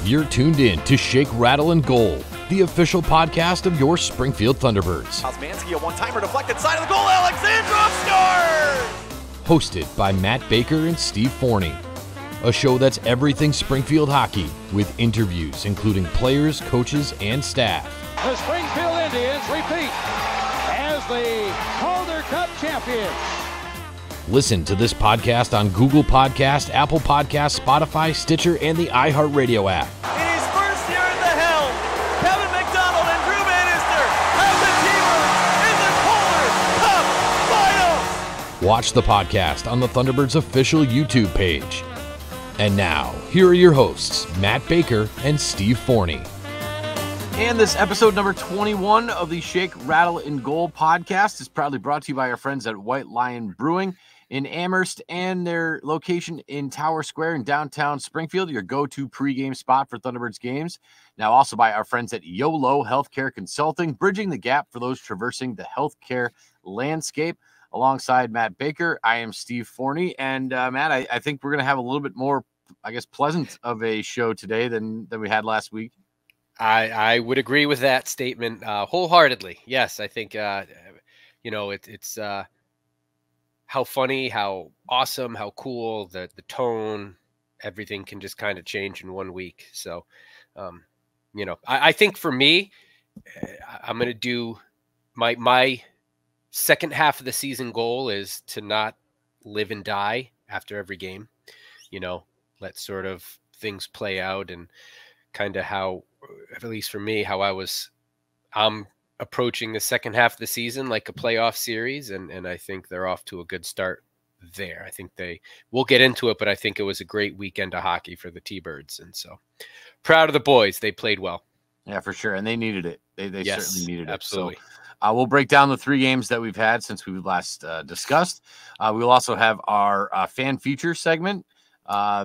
You're tuned in to Shake, Rattle, and Goal, the official podcast of your Springfield Thunderbirds. Osmanski, a one-timer deflected side of the goal. Alexandrov scores! Hosted by Matt Baker and Steve Forney. A show that's everything Springfield hockey, with interviews including players, coaches, and staff. The Springfield Indians repeat as the Calder Cup champions. Listen to this podcast on Google Podcast, Apple Podcast, Spotify, Stitcher, and the iHeartRadio app. In his first year at the helm, Kevin McDonald and Drew Bannister have the T-Birds in the Calder Cup Finals. Watch the podcast on the Thunderbirds official YouTube page. And now, here are your hosts, Matt Baker and Steve Forney. And this episode number 21 of the Shake, Rattle, and Goal podcast is proudly brought to you by our friends at White Lion Brewing in Amherst and their location in Tower Square in downtown Springfield, your go-to pregame spot for Thunderbirds games. Now also by our friends at YOLO Healthcare Consulting, bridging the gap for those traversing the healthcare landscape. Alongside Matt Baker, I am Steve Forney. And Matt, I think we're going to have a little bit more, I guess, pleasant of a show today than we had last week. I would agree with that statement wholeheartedly. Yes, I think, it's how funny, how awesome, how cool, the tone, everything can just kind of change in 1 week. So, I think for me, I'm going to do my second half of the season goal is to not live and die after every game, let sort of things play out and kind of how, at least for me, how I'm approaching the second half of the season like a playoff series, and I think they're off to a good start there. I think we'll get into it, but I think it was a great weekend of hockey for the T-Birds, and so proud of the boys. They played well. Yeah, for sure, and they needed it. They yes, certainly needed it. Absolutely. So, we'll break down the 3 games that we've had since we last discussed. We'll also have our fan feature segment.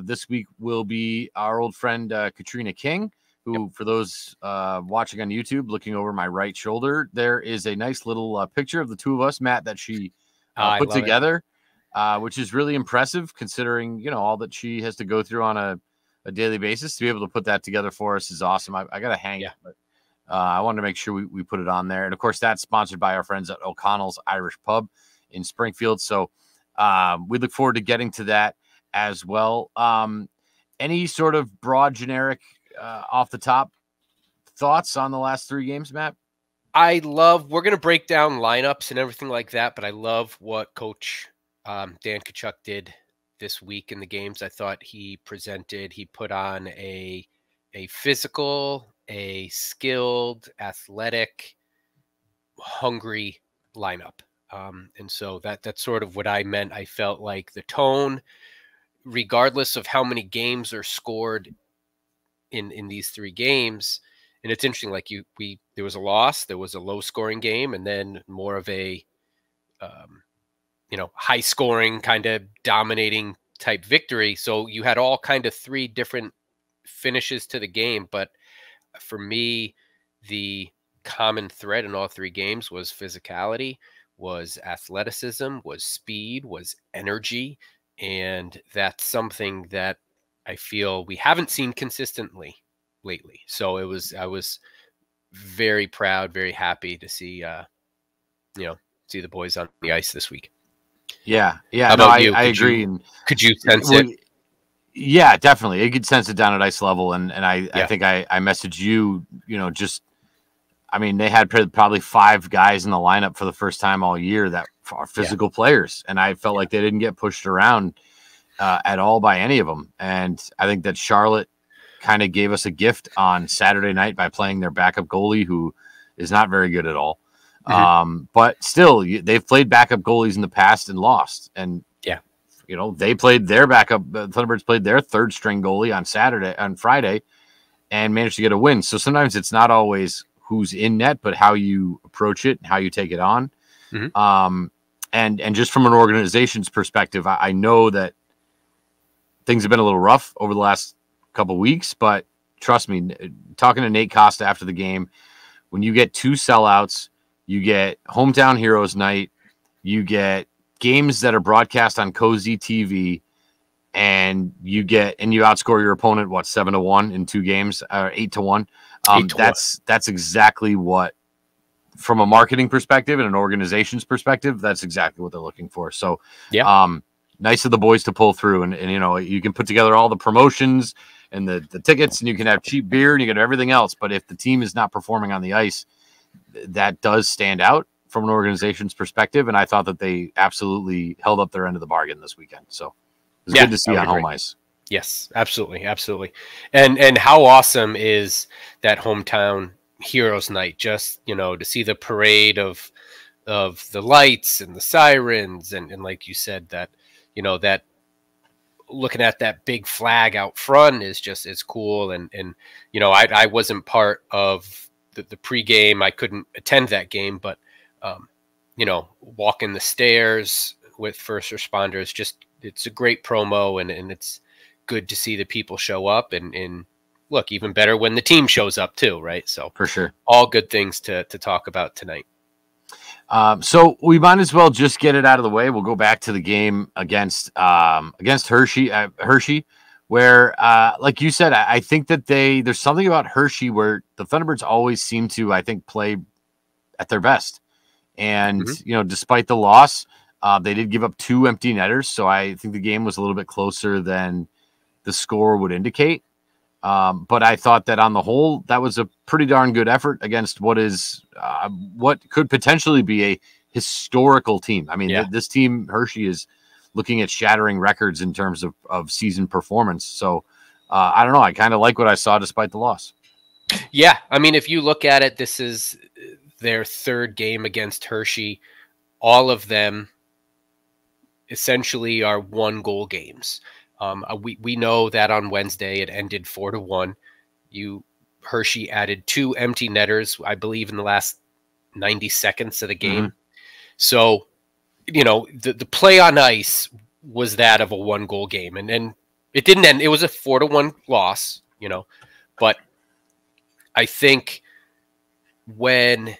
This week will be our old friend Katrina King, who, for those watching on YouTube, looking over my right shoulder, there is a nice little picture of the two of us, Matt, that she put together, which is really impressive considering, all that she has to go through on a daily basis. To be able to put that together for us is awesome. I got to hang it, but I wanted to make sure we put it on there. And, of course, that's sponsored by our friends at O'Connell's Irish Pub in Springfield. So we look forward to getting to that as well. Any sort of broad, generic off the top thoughts on the last 3 games, Matt? We're going to break down lineups and everything like that, but I love what Coach Dan Tkachuk did this week in the games. I thought he put on a physical, a skilled, athletic, hungry lineup. And so that's sort of what I meant. I felt like the tone, regardless of how many games are scored in these 3 games, and it's interesting, like there was a loss, there was a low scoring game, and then more of a high scoring kind of dominating type victory. So you had all kind of 3 different finishes to the game, but for me, the common thread in all 3 games was physicality, was athleticism, was speed, was energy, and that's something that I feel we haven't seen consistently lately. So I was very proud, very happy to see, see the boys on the ice this week. Yeah. How about you? I agree. Could you sense it? Yeah, definitely. You could sense it down at ice level. And I think I messaged you, they had probably 5 guys in the lineup for the first time all year that are physical players. And I felt like they didn't get pushed around at all by any of them. And I think that Charlotte kind of gave us a gift on Saturday night by playing their backup goalie, who is not very good at all. Mm-hmm. But still, they've played backup goalies in the past and lost. And, they played their backup. The Thunderbirds played their 3rd string goalie on Friday and managed to get a win. So sometimes it's not always who's in net, but how you approach it and how you take it on. Mm-hmm. And just from an organization's perspective, I know that things have been a little rough over the last couple of weeks, but trust me, talking to Nate Costa after the game, when you get 2 sellouts, you get Hometown Heroes Night, you get games that are broadcast on Cozy TV, and you outscore your opponent, what, 7-1 in 2 games, or 8-1. That's exactly what, from a marketing perspective and an organization's perspective, that's exactly what they're looking for. So, nice of the boys to pull through, and you know, you can put together all the promotions and the tickets, and you can have cheap beer and you can have everything else. But if the team is not performing on the ice, that does stand out from an organization's perspective. And I thought that they absolutely held up their end of the bargain this weekend. So it was good to see on home ice. Yes, absolutely. Absolutely. And how awesome is that hometown Heroes Night? Just, you know, to see the parade of the lights and the sirens. And like you said, that, you know, that looking at that big flag out front is cool. And, you know, I wasn't part of the pregame. I couldn't attend that game, but, you know, walking the stairs with first responders, it's a great promo, and it's good to see the people show up, and look, even better when the team shows up too, right? So for sure, all good things to talk about tonight. So we might as well just get it out of the way. We'll go back to the game against Hershey, where, like you said, I think that there's something about Hershey where the Thunderbirds always seem to, I think, play at their best. And, you know, despite the loss, they did give up 2 empty netters. So I think the game was a little bit closer than the score would indicate. But I thought that on the whole, that was a pretty darn good effort against what could potentially be a historical team. I mean, this team, Hershey, is looking at shattering records in terms of season performance. So I don't know. I kind of like what I saw despite the loss. Yeah. I mean, if you look at it, this is their 3rd game against Hershey. All of them essentially are 1-goal games. We know that on Wednesday it ended 4-1. Hershey added 2 empty netters, I believe, in the last 90 seconds of the game. So, you know, the play on ice was that of a 1-goal game, and it didn't end. It was a 4-1 loss, you know, but I think when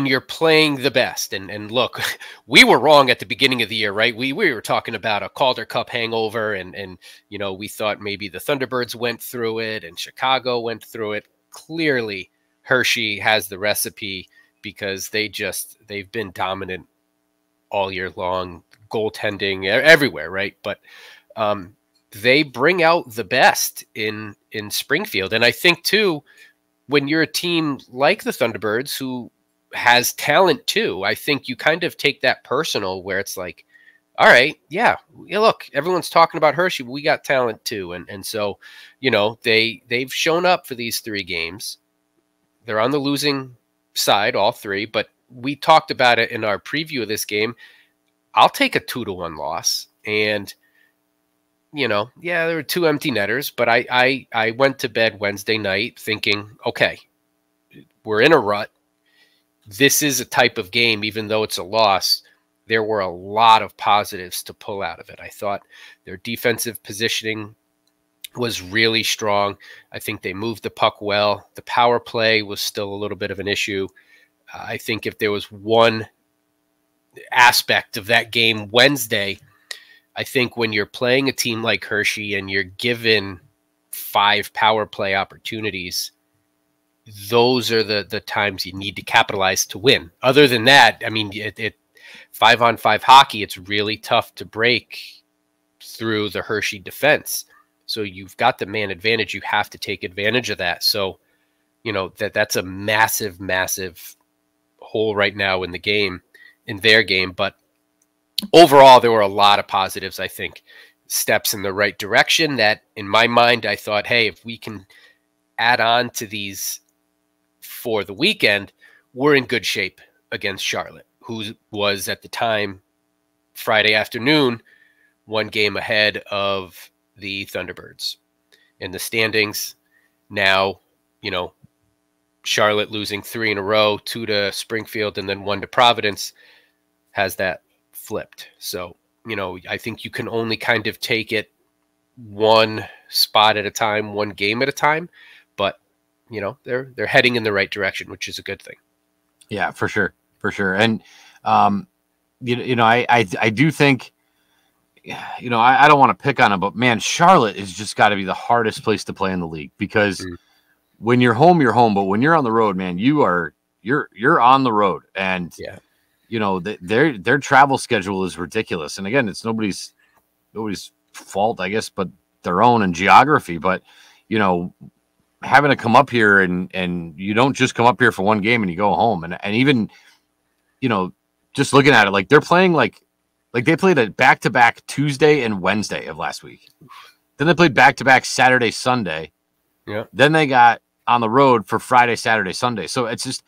you're playing the best, and look, we were wrong at the beginning of the year, right? We were talking about a Calder Cup hangover, and you know, we thought maybe the Thunderbirds went through it and Chicago went through it. Clearly, Hershey has the recipe, because they've been dominant all year long, goaltending everywhere, right? But they bring out the best in Springfield, and I think too, when you're a team like the Thunderbirds, who has talent too, I think you kind of take that personal, where it's like, all right, yeah, look, everyone's talking about Hershey, but we got talent too. And so, you know, they've shown up for these 3 games. They're on the losing side, all 3, but we talked about it in our preview of this game. I'll take a 2-1 loss. And, you know, yeah, there were 2 empty netters, but I went to bed Wednesday night thinking, okay, we're in a rut. This is a type of game, even though it's a loss, there were a lot of positives to pull out of it. I thought their defensive positioning was really strong. I think they moved the puck well. The power play was still a little bit of an issue. I think if there was one aspect of that game Wednesday, I think when you're playing a team like Hershey and you're given 5 power play opportunities, those are the times you need to capitalize to win. Other than that, I mean, 5-on-5 hockey, it's really tough to break through the Hershey defense. So you've got the man advantage. You have to take advantage of that. So, you know, that's a massive, massive hole right now in the game, in their game. But overall, there were a lot of positives, I think, steps in the right direction that, in my mind, I thought, hey, if we can add on to these for the weekend, we're in good shape against Charlotte, who was at the time, Friday afternoon, 1 game ahead of the Thunderbirds in the standings. Now, you know, Charlotte losing 3 in a row, 2 to Springfield and then 1 to Providence, has that flipped. So, you know, I think you can only kind of take it 1 spot at a time, 1 game at a time, but you know, they're heading in the right direction, which is a good thing. Yeah, for sure. For sure. And, you know, I do think, you know, I don't want to pick on them, but man, Charlotte has just got to be the hardest place to play in the league because when you're home, you're home. But when you're on the road, man, you're on the road, and you know, their travel schedule is ridiculous. And again, it's nobody's fault, I guess, but their own and geography. But you know, having to come up here and you don't just come up here for one game and you go home, and even, you know, just looking at it, like they're playing like they played a back-to-back Tuesday and Wednesday of last week. Then they played back-to-back Saturday, Sunday. Yeah. Then they got on the road for Friday, Saturday, Sunday. So it's just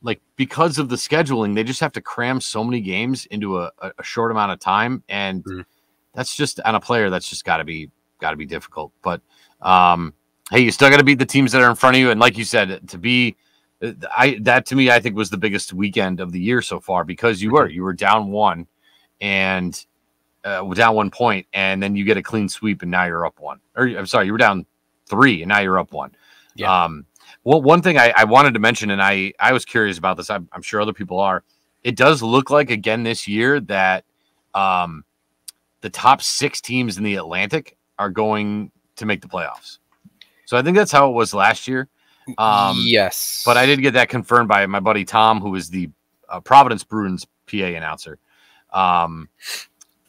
like, because of the scheduling, they just have to cram so many games into a short amount of time. And that's just, on a player, that's just gotta be difficult. But hey, you still got to beat the teams that are in front of you. And like you said, to me, I think was the biggest weekend of the year so far, because you were down one and down 1 point, and then you get a clean sweep and now you're up one. Or I'm sorry, you were down 3 and now you're up 1. Yeah. Well, one thing I wanted to mention, and I was curious about this, I'm sure other people are, it does look like again this year that the top 6 teams in the Atlantic are going to make the playoffs. So I think that's how it was last year. Yes. But I did get that confirmed by my buddy Tom, who is the Providence Bruins PA announcer.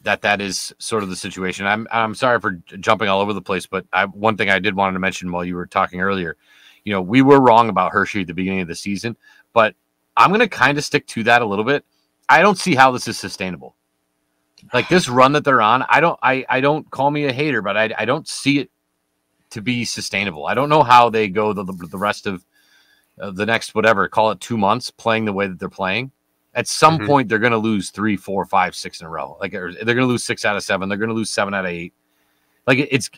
That is sort of the situation. I'm sorry for jumping all over the place, but one thing I did want to mention while you were talking earlier, you know, we were wrong about Hershey at the beginning of the season, but I'm going to kind of stick to that a little bit. I don't see how this is sustainable. Like this run that they're on, I don't call me a hater, but I don't see it to be sustainable. I don't know how they go the rest of the next, whatever, call it 2 months, playing the way that they're playing. At some point, they're going to lose 3, 4, 5, 6 in a row. Like they're going to lose 6 out of 7. They're going to lose 7 out of 8. Like it's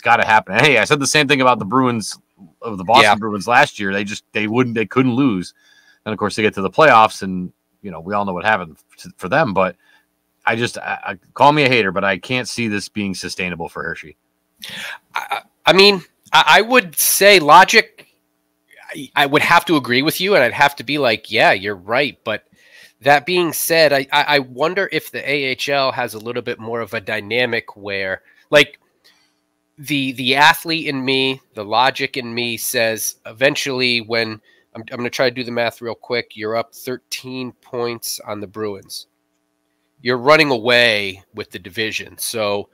got to happen. Hey, I said the same thing about the Bruins, of the Boston Bruins last year. They couldn't lose. And of course they get to the playoffs, and you know, we all know what happened for them. But I call me a hater, but I can't see this being sustainable for Hershey. I mean, I would say logic. I would have to agree with you, and I'd have to be like, yeah, you're right. But that being said, I wonder if the AHL has a little bit more of a dynamic where, like, the athlete in me, the logic in me says eventually when I'm going to try to do the math real quick, you're up 13 points on the Bruins. You're running away with the division. So,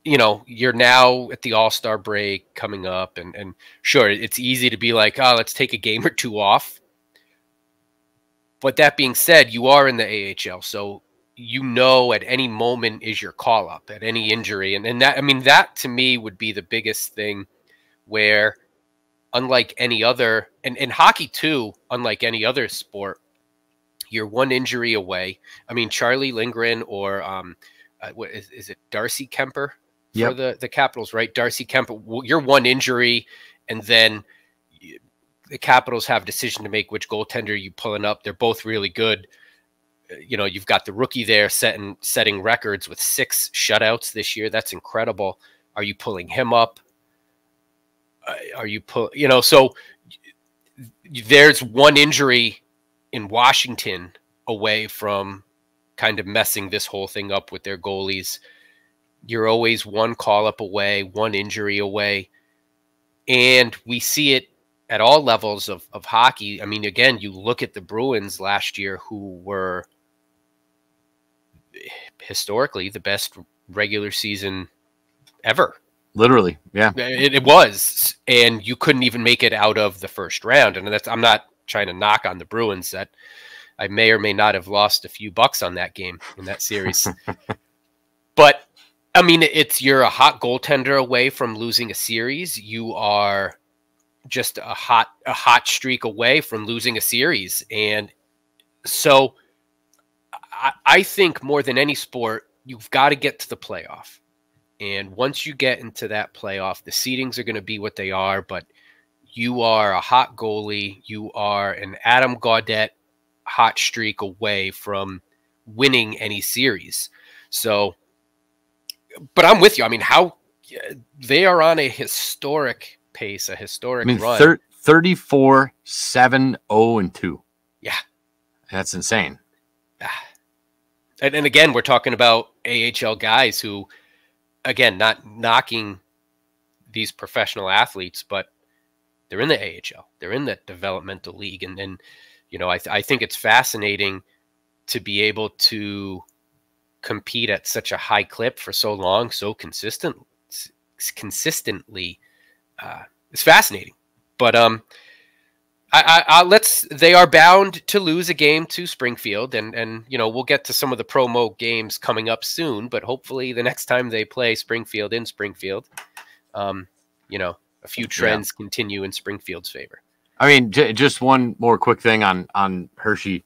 you know, you're now at the All-Star break coming up, and sure, it's easy to be like, oh, let's take a game or 2 off. But that being said, you are in the AHL, so you know at any moment is your call up, at any injury. And that, I mean, that to me would be the biggest thing, where unlike any other, and hockey too, unlike any other sport, you're one injury away. I mean, Charlie Lindgren or what is it, Darcy Kemper for the Capitals, right? Darcy Kemper, you're one injury, and then the Capitals have a decision to make which goaltender you pulling up. They're both really good. You know, you've got the rookie there setting records with 6 shutouts this year. That's incredible. Are you pulling him up? So there's one injury in Washington away from kind of messing this whole thing up with their goalies. You're always one call up away, one injury away. And we see it at all levels of hockey. I mean, again, you look at the Bruins last year, who were historically the best regular season ever. Literally. Yeah, it was. And you couldn't even make it out of the first round. And I'm not trying to knock on the Bruins. That I may or may not have lost a few bucks on that game in that series. But I mean, you're a hot goaltender away from losing a series. You are just a hot streak away from losing a series. And so I think more than any sport, you've got to get to the playoff. And once you get into that playoff, the seedings are going to be what they are, but you are a hot goalie. You are an Adam Gaudette hot streak away from winning any series. So, but I'm with you. I mean, how they are on a historic pace, a historic run. 34, 7, 0, and 2. Yeah. That's insane. And again, we're talking about AHL guys who, again, not knocking these professional athletes, but they're in the AHL. They're in the developmental league. And you know, I think it's fascinating to be able to compete at such a high clip for so long, so consistently. It's fascinating. But they are bound to lose a game to Springfield, and you know, we'll get to some of the promo games coming up soon, but hopefully the next time they play Springfield in Springfield, you know, a few trends continue in Springfield's favor. I mean, just one more quick thing on Hershey.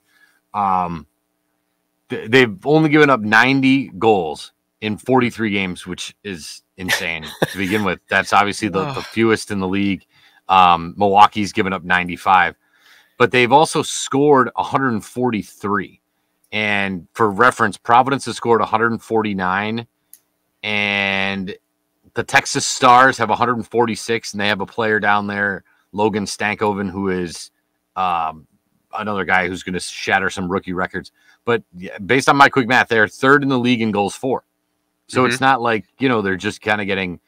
They've only given up 90 goals in 43 games, which is insane to begin with. That's obviously the fewest in the league. Milwaukee's given up 95, but they've also scored 143. And for reference, Providence has scored 149, and the Texas Stars have 146, and they have a player down there, Logan Stankoven, who is another guy who's going to shatter some rookie records. But based on my quick math, they're third in the league in goals for. So it's not like, you know, they're just kind of getting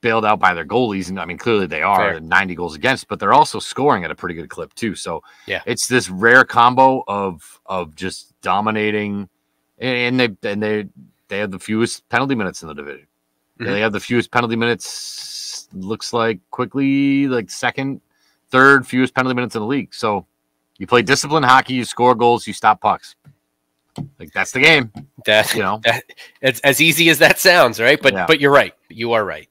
bailed out by their goalies. And I mean, clearly they are 90 goals against, but they're also scoring at a pretty good clip too. So it's this rare combo of just dominating, and they have the fewest penalty minutes in the division. They have the fewest penalty minutes, looks like quickly, like second, third fewest penalty minutes in the league. So you play disciplined hockey, you score goals, you stop pucks. Like, that's the game. That, you know, it's as easy as that sounds, right? But you're right. You are right.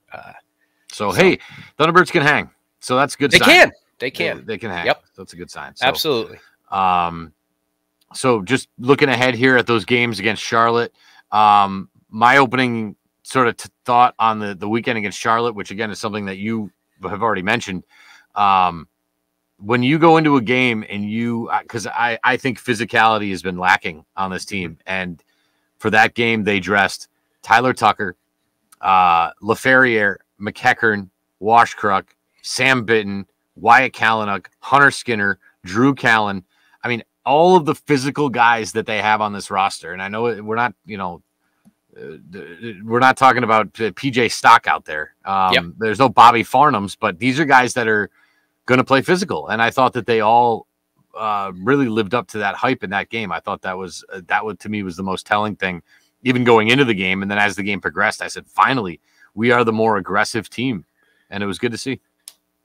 So hey, Thunderbirds can hang. So that's a good. They can. They can hang. Yep, that's a good sign. So, absolutely. So just looking ahead here at those games against Charlotte, my opening sort of thought on the weekend against Charlotte, which again is something that you have already mentioned. When you go into a game and because I think physicality has been lacking on this team. And for that game, they dressed Tyler Tucker, LaFerriere, McEachern, Washkruk, Sam Bitten, Wyatt Kalynuk, Hunter Skinner, Drew Callan. I mean, all of the physical guys that they have on this roster. And I know we're not, you know, we're not talking about PJ Stock out there. There's no Bobby Farnhams, but these are guys that are going to play physical. And I thought that they all really lived up to that hype in that game. I thought that to me was the most telling thing, even going into the game. And then as the game progressed, I said, finally, we are the more aggressive team. And it was good to see.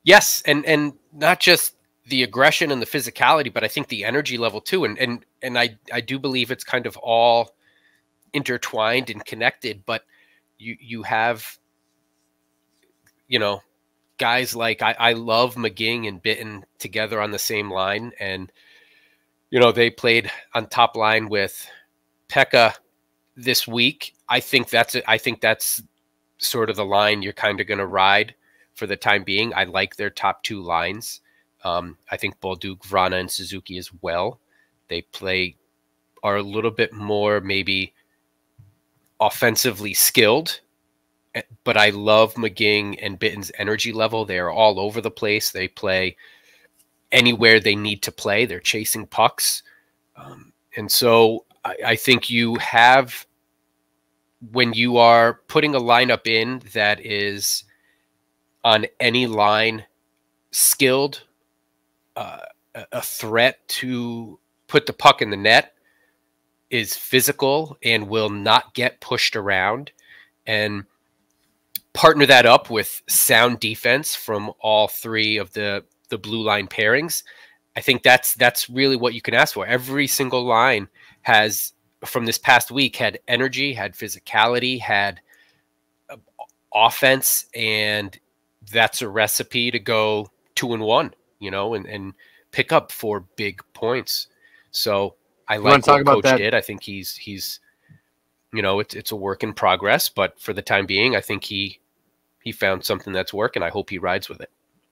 Yes. And not just the aggression and the physicality, but I think the energy level too. And I do believe it's kind of all intertwined and connected, but you have, you know, guys like I love McGing and Bitten together on the same line. And, you know, they played on top line with Pekka this week. I think that's sort of the line you're kind of going to ride for the time being. I like their top two lines. I think Bolduc, Vrana, and Suzuki as well. They are a little bit more maybe offensively skilled, but I love McGing and Bitten's energy level. They are all over the place. They play anywhere they need to play. They're chasing pucks. And so I think you have, when you are putting a lineup in that is on any line skilled, a threat to put the puck in the net, is physical and will not get pushed around, and partner that up with sound defense from all three of the blue line pairings, I think that's really what you can ask for. Every single line has, from this past week, had energy, had physicality, had offense, and that's a recipe to go 2-1, you know, and pick up 4 big points. So I like what Coach did. I think he's you know, it's a work in progress, but for the time being, I think he found something that's working. I hope he rides with it.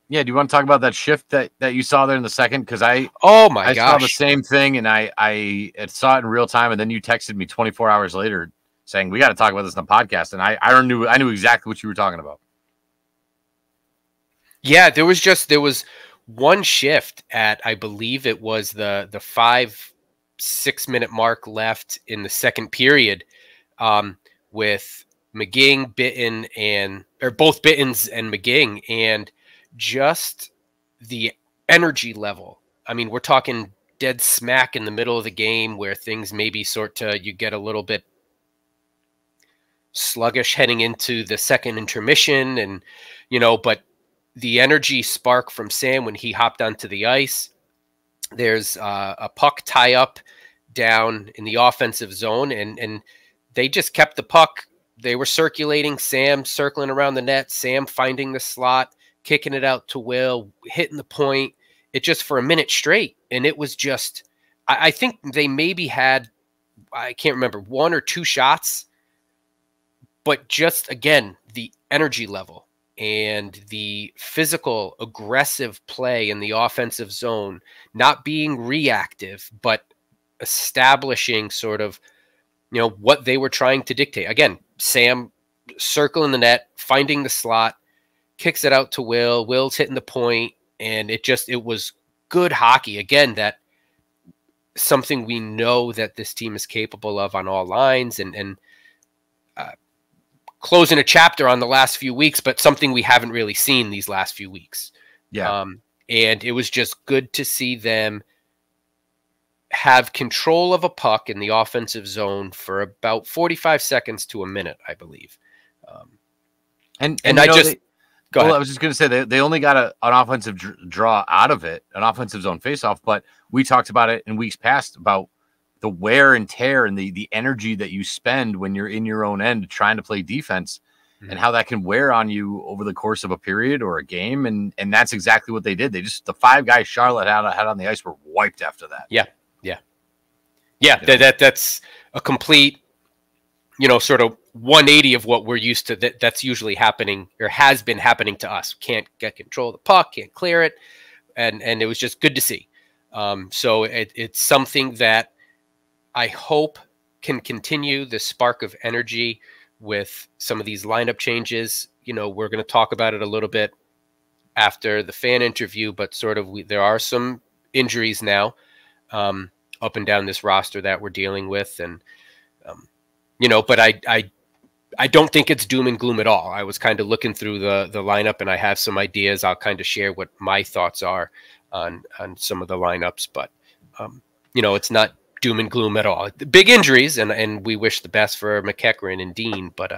Yeah. Do you want to talk about that shift that you saw there in the second? Because I saw the same thing, and I saw it in real time, and then you texted me 24 hours later saying, we got to talk about this in the podcast. And I knew exactly what you were talking about. Yeah, there was one shift at, I believe it was the 5 6-minute mark left in the second period, with McGing, Bitton, or both Bittens and McGing, and just the energy level. I mean, we're talking dead smack in the middle of the game where things maybe you get a little bit sluggish heading into the second intermission, and but the energy spark from Sam when he hopped onto the ice. There's a puck tie up down in the offensive zone, and they just kept the puck. They were circulating, Sam circling around the net, Sam finding the slot, kicking it out to Will, hitting the point. It just for a minute straight. And it was just, I think they maybe had, I can't remember, 1 or 2 shots, but just, again, the energy level and the physical, aggressive play in the offensive zone, not being reactive, but establishing sort of, what they were trying to dictate. Again, Sam circling the net, finding the slot, kicks it out to Will. Will's hitting the point, and it was good hockey. Again, that something we know that this team is capable of on all lines, and closing a chapter on the last few weeks, but something we haven't really seen these last few weeks. Yeah. And it was just good to see them have control of a puck in the offensive zone for about 45 seconds to a minute, I believe. I was just going to say they only got an offensive draw out of it, an offensive zone faceoff, but we talked about it in weeks past about the wear and tear and the energy that you spend when you're in your own end trying to play defense, and how that can wear on you over the course of a period or a game. And that's exactly what they did. The 5 guys Charlotte had on the ice were wiped after that. Yeah. That's a complete, sort of 180 of what we're used to. That's usually happening or has been happening to us. Can't get control of the puck, can't clear it. And it was just good to see. So it's something that I hope can continue, the spark of energy with some of these lineup changes. We're going to talk about it a little bit after the fan interview, but sort of there are some injuries now up and down this roster that we're dealing with. And, but I don't think it's doom and gloom at all. I was kind of looking through the lineup, and I have some ideas. I'll kind of share what my thoughts are on some of the lineups, but, it's not doom and gloom at all. Big injuries, and we wish the best for McEachran and Dean, but,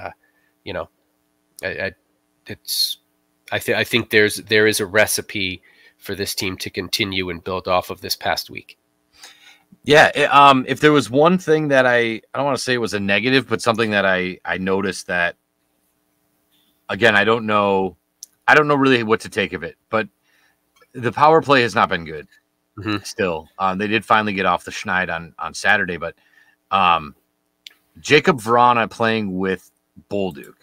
I think there is a recipe for this team to continue and build off of this past week. Yeah. If there was one thing that I don't want to say it was a negative, but something that I noticed that, again, I don't know really what to take of it, but the power play has not been good. Still. They did finally get off the schneid on Saturday, but Jacob Vrana playing with Bolduc.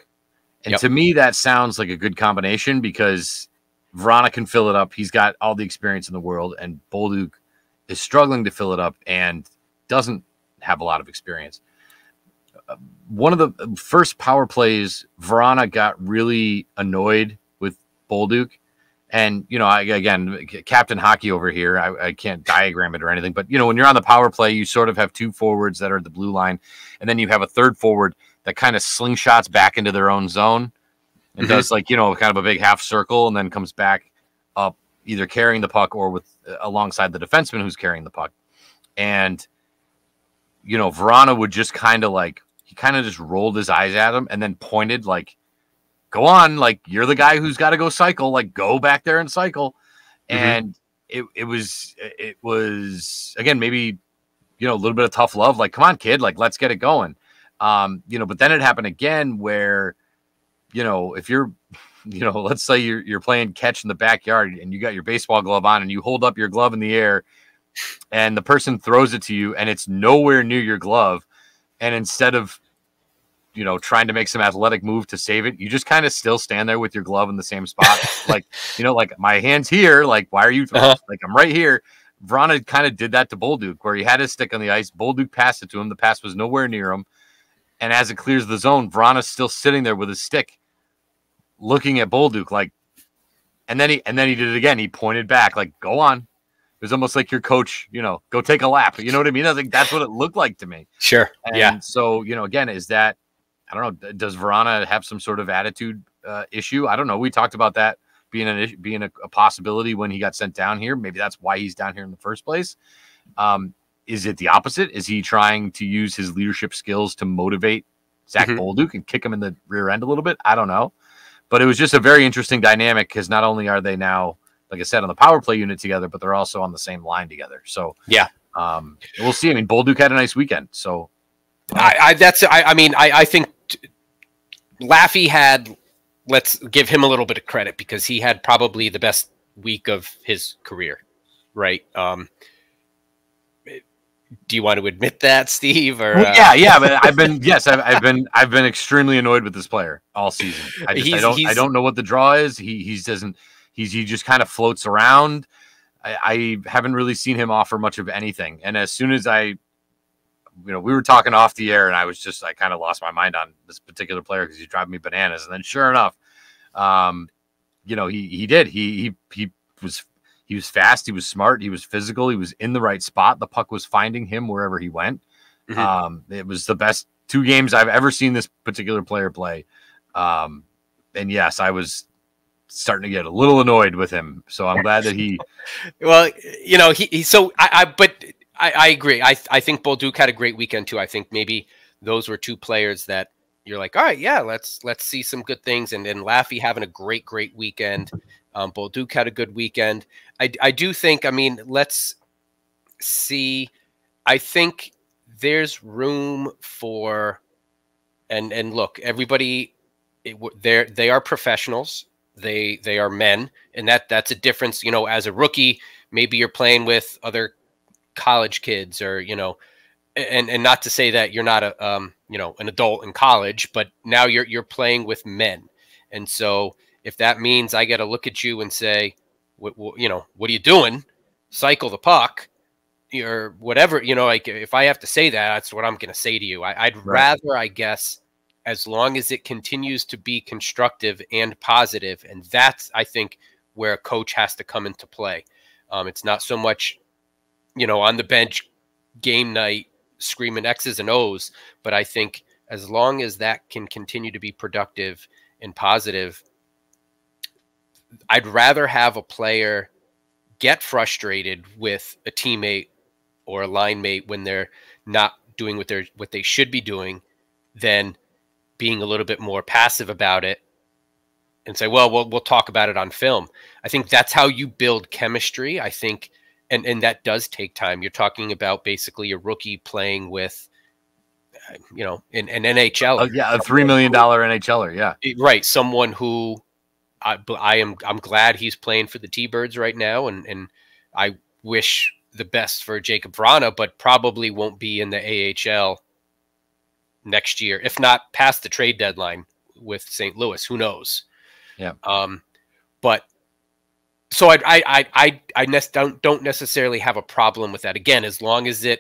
And to me, that sounds like a good combination because Vrana can fill it up. He's got all the experience in the world, and Bolduc is struggling to fill it up and doesn't have a lot of experience. One of the first power plays, Vrana got really annoyed with Bolduc. And, again, Captain Hockey over here, I can't diagram it or anything. But, when you're on the power play, you sort of have 2 forwards that are at the blue line. And then you have a third forward that kind of slingshots back into their own zone and does kind of a big half circle and then comes back up, either carrying the puck or alongside the defenseman who's carrying the puck. And, Vrana would just he just rolled his eyes at him and then pointed go on, you're the guy who's got to go cycle, go back there and cycle. And it was again, maybe, a little bit of tough love. Come on, kid, let's get it going. But then it happened again where, if you're, let's say you're playing catch in the backyard and you got your baseball glove on and you hold up your glove in the air and the person throws it to you and it's nowhere near your glove. And instead of, trying to make some athletic move to save it, you just kind of still stand there with your glove in the same spot. My hand's here. Why are you throwing? I'm right here. Vrana kind of did that to Bolduc where he had his stick on the ice. Bolduc passed it to him. The pass was nowhere near him. And as it clears the zone, Vrana's still sitting there with his stick looking at Bolduc and then he did it again. He pointed back, go on. was almost like your coach, go take a lap. You know what I mean? I think that's what it looked like to me. Sure. And so, again, is that, I don't know, does Vrana have some sort of attitude issue? I don't know. We talked about that being a possibility when he got sent down here. Maybe that's why he's down here in the first place. Is it the opposite? Is he trying to use his leadership skills to motivate Zach Bolduc and kick him in the rear end a little bit? I don't know. But it was just a very interesting dynamic because not only are they now, like I said, on the power play unit together, but they're also on the same line together. So yeah, we'll see. I mean, Bolduc had a nice weekend. So I think Laffy had, let's give him a little bit of credit because he had probably the best week of his career, right? Do you want to admit that, Steve? Or yeah, but I've been extremely annoyed with this player all season. I don't know what the draw is. He just kind of floats around. I haven't really seen him offer much of anything. And as soon as we were talking off the air, and I kind of lost my mind on this particular player because he's driving me bananas. And then sure enough, he did. He was fast. He was smart. He was physical. He was in the right spot. The puck was finding him wherever he went. It was the best 2 games I've ever seen this particular player play. And yes, I was starting to get a little annoyed with him. So I'm glad that he. Well, I agree. I think Bolduc had a great weekend too. I think maybe those were 2 players that you're like, all right, yeah, let's see some good things. And Laffy having a great weekend. Bolduc had a good weekend. I do think, let's see. I think there's room for, and look, everybody, they are professionals. They are men, and that's a difference. As a rookie, maybe you're playing with other college kids, or and not to say that you're not an adult in college, but now you're playing with men, and so if that means I got to look at you and say, what are you doing? Cycle the puck, or whatever. Like if I have to say that, that's what I'm going to say to you. I'd rather, I guess, as long as it continues to be constructive and positive. And that's, I think, where a coach has to come into play. It's not so much, on the bench game night screaming X's and O's, but I think as long as that can continue to be productive and positive, I'd rather have a player get frustrated with a teammate or a line mate when they're not doing what they should be doing than being a little bit more passive about it and say, well, we'll talk about it on film. I think that's how you build chemistry. I think, and that does take time. You're talking about basically a rookie playing with, an NHLer. A $3 million NHLer. Yeah. Right. Someone who I'm glad he's playing for the T-Birds right now. And I wish the best for Jakub Vrana, but probably won't be in the AHL next year, if not past the trade deadline with St. Louis. Who knows? Yeah. But so I don't necessarily have a problem with that. Again, as long as the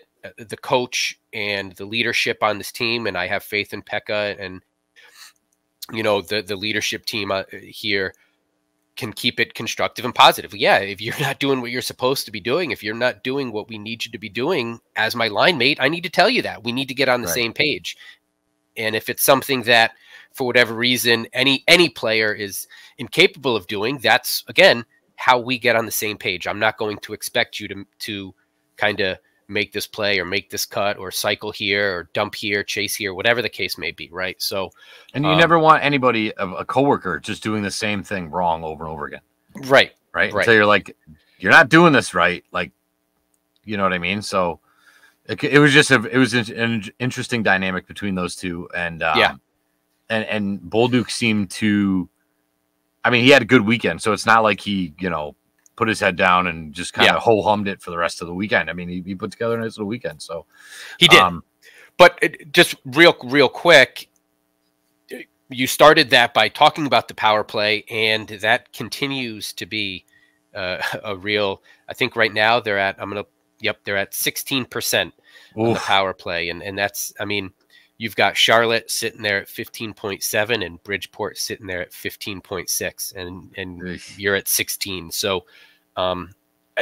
coach and the leadership on this team, and I have faith in Pekka and the leadership team here can keep it constructive and positive. Yeah, if you're not doing what you're supposed to be doing, if you're not doing what we need you to be doing as my line mate, I need to tell you that. We need to get on the same page. And if it's something that, for whatever reason, any player is incapable of doing, that's, again, how we get on the same page. I'm not going to expect you to kind of make this play or make this cut or cycle here or dump here, chase here, whatever the case may be, right? So, and you never want anybody, a coworker, just doing the same thing wrong over and over again. Right. So you're like, you're not doing this right. Like, you know what I mean? So it was just an interesting dynamic between those two. And and Bolduc seemed to, he had a good weekend. So it's not like he, put his head down and just kind of ho-hummed it for the rest of the weekend. He put together a nice little weekend. So he did. But just real quick, you started that by talking about the power play, and that continues to be a real. I think right now they're at. They're at 16% on the power play, and that's. You've got Charlotte sitting there at 15.7 and Bridgeport sitting there at 15.6, and you're at 16. So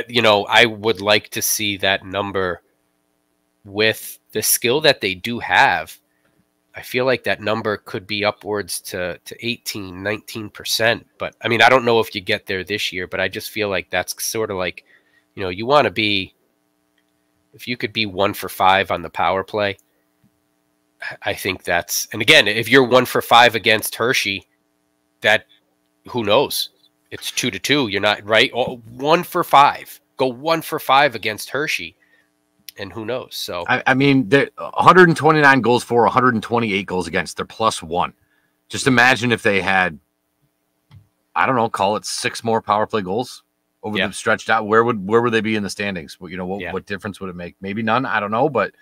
you know, I would like to see that number with the skill that they do have. I feel like that number could be upwards to 18, 19%. But I mean, I don't know if you get there this year, but I just feel like that's sort of like, you know, you want to be, if you could be 1 for 5 on the power play, I think that's, and again, if you're 1 for 5 against Hershey, that, who knows? It's 2-2. You're not right. 1 for 5. Go 1 for 5 against Hershey, and who knows? So I mean, they're 129 goals for, 128 goals against. They're +1. Just imagine if they had, I don't know, call it 6 more power play goals over the stretched out. Where would they be in the standings? You know, what difference would it make? Maybe none. I don't know, but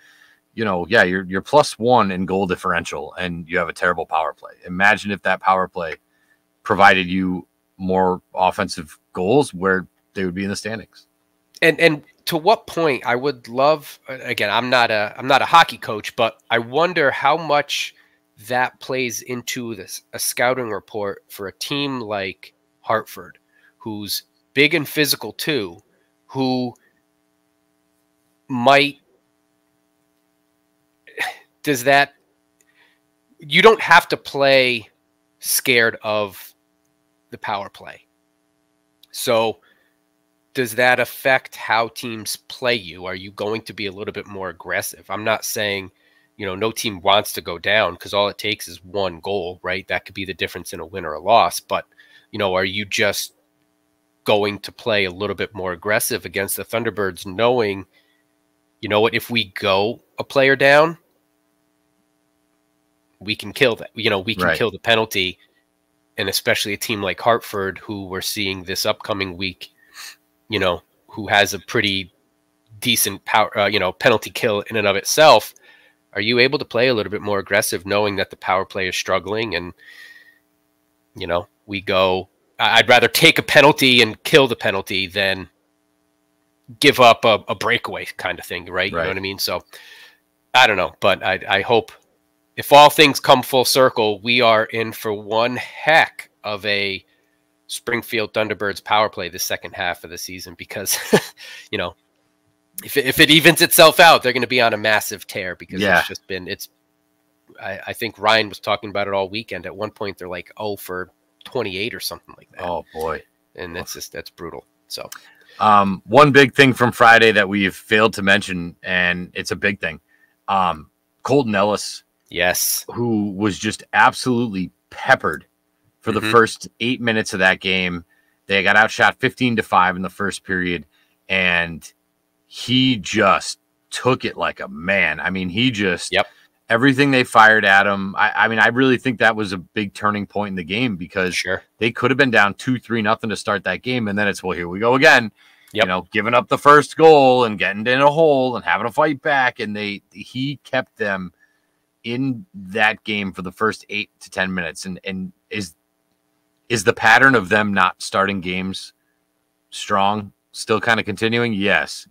you know, yeah, you're +1 in goal differential, and you have a terrible power play. Imagine if that power play provided you more offensive goals, where they would be in the standings. And to what point, I would love, again, I'm not a hockey coach, but I wonder how much that plays into this, a scouting report for a team like Hartford, who's big and physical too, who might, does that, you don't have to play scared of the power play. So does that affect how teams play you? Are you going to be a little bit more aggressive? I'm not saying, you know, no team wants to go down, because all it takes is 1 goal, right? That could be the difference in a win or a loss. But, you know, are you just going to play a little bit more aggressive against the Thunderbirds, knowing, you know what, if we go a player down, we can kill that. You know, we can kill the penalty. And especially a team like Hartford, who we're seeing this upcoming week, you know, who has a pretty decent power, you know, penalty kill in and of itself. Are you able to play a little bit more aggressive, knowing that the power play is struggling? And, you know, we go, I'd rather take a penalty and kill the penalty than give up a breakaway kind of thing, right? You know what I mean? So I don't know, but I hope, if all things come full circle, we are in for one heck of a Springfield Thunderbirds power play the second half of the season, because, you know, if it evens itself out, they're going to be on a massive tear, because it's just been, I think Ryan was talking about it all weekend. At one point, they're like 0 for 28 or something like that. Oh boy. And that's brutal. So, one big thing from Friday that we've failed to mention, and it's a big thing. Colton Ellis, yes, who was just absolutely peppered for the first 8 minutes of that game. They got outshot 15-5 in the first period, and he just took it like a man. I mean, he just, everything they fired at him. I mean, I really think that was a big turning point in the game, because they could have been down 2-3-0 to start that game. And then it's, well, here we go again, you know, giving up the first goal and getting in a hole and having to fight back. And he kept them in that game for the first 8 to 10 minutes. And is the pattern of them not starting games strong still kind of continuing? Yes.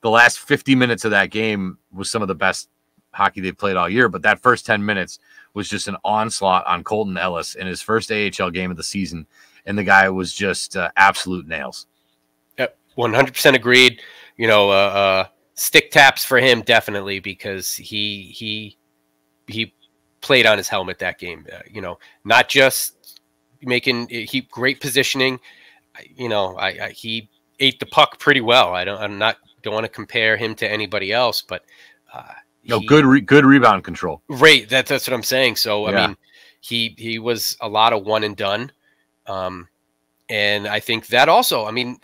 The last 50 minutes of that game was some of the best hockey they've played all year, but that first 10 minutes was just an onslaught on Colton Ellis in his first AHL game of the season, and the guy was just absolute nails. 100% agreed. You know, stick taps for him, definitely, because he played on his helmet that game. You know, not just making great positioning. You know, he ate the puck pretty well. don't want to compare him to anybody else, but good rebound control. Right, that's what I'm saying. So I mean, he was a lot of one and done, and I think that also, I mean,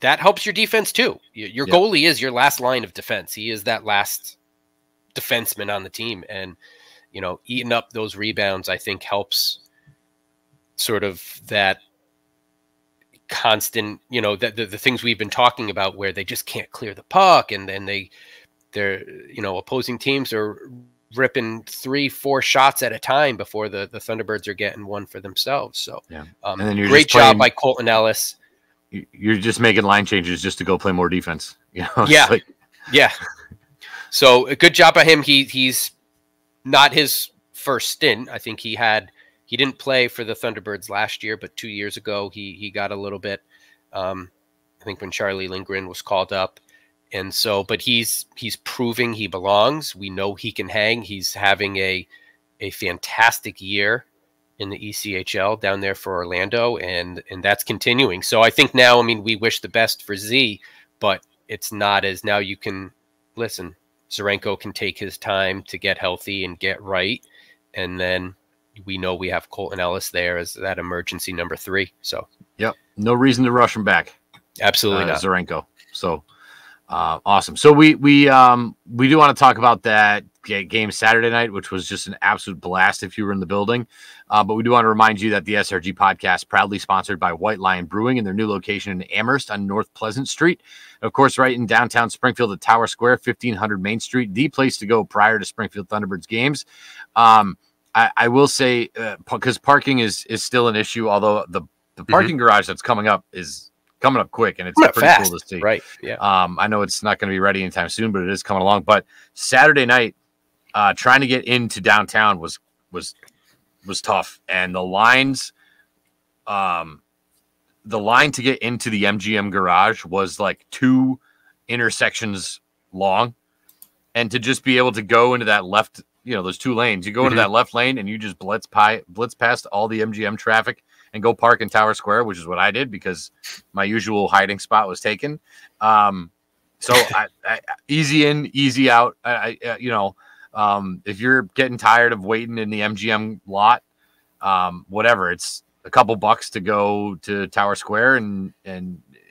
that helps your defense too. Your goalie is your last line of defense. He is that last defenseman on the team, and you know, eating up those rebounds, I think, helps sort of that constant, you know, the things we've been talking about, where they just can't clear the puck, and then they're, you know, opposing teams are ripping 3-4 shots at a time before the Thunderbirds are getting one for themselves. So, and then great job by Colton Ellis. You're just making line changes just to go play more defense. You know? Yeah. So a good job by him. He's not his first stint. I think he didn't play for the Thunderbirds last year, but 2 years ago he got a little bit. I think when Charlie Lindgren was called up. And so, but he's proving he belongs. We know he can hang. He's having a fantastic year in the ECHL down there for Orlando, and that's continuing. So I think now, I mean, we wish the best for Z, but it's not as now you can listen. Zarenko can take his time to get healthy and get right, and then we know we have Colton Ellis there as that emergency number 3. So yep, no reason to rush him back. Absolutely not. Zarenko. So awesome. So we do want to talk about that game Saturday night, which was just an absolute blast if you were in the building. But we do want to remind you that the SRG podcast proudly sponsored by White Lion Brewing in their new location in Amherst on North Pleasant Street. Of course, right in downtown Springfield at Tower Square, 1500 Main Street, the place to go prior to Springfield Thunderbirds games. I will say, because parking is still an issue, although the parking garage that's coming up is coming up quick, and it's pretty fast. Cool to see. Right. Yeah. I know it's not going to be ready anytime soon, but it is coming along. But Saturday night, trying to get into downtown was tough, and the lines, the line to get into the MGM garage was like 2 intersections long, and to just be able to go into that left, those 2 lanes, you go into that left lane and you just blitz past all the MGM traffic and go park in Tower Square, which is what I did because my usual hiding spot was taken. So I easy in, easy out. If you're getting tired of waiting in the MGM lot, whatever, it's a couple bucks to go to Tower Square. And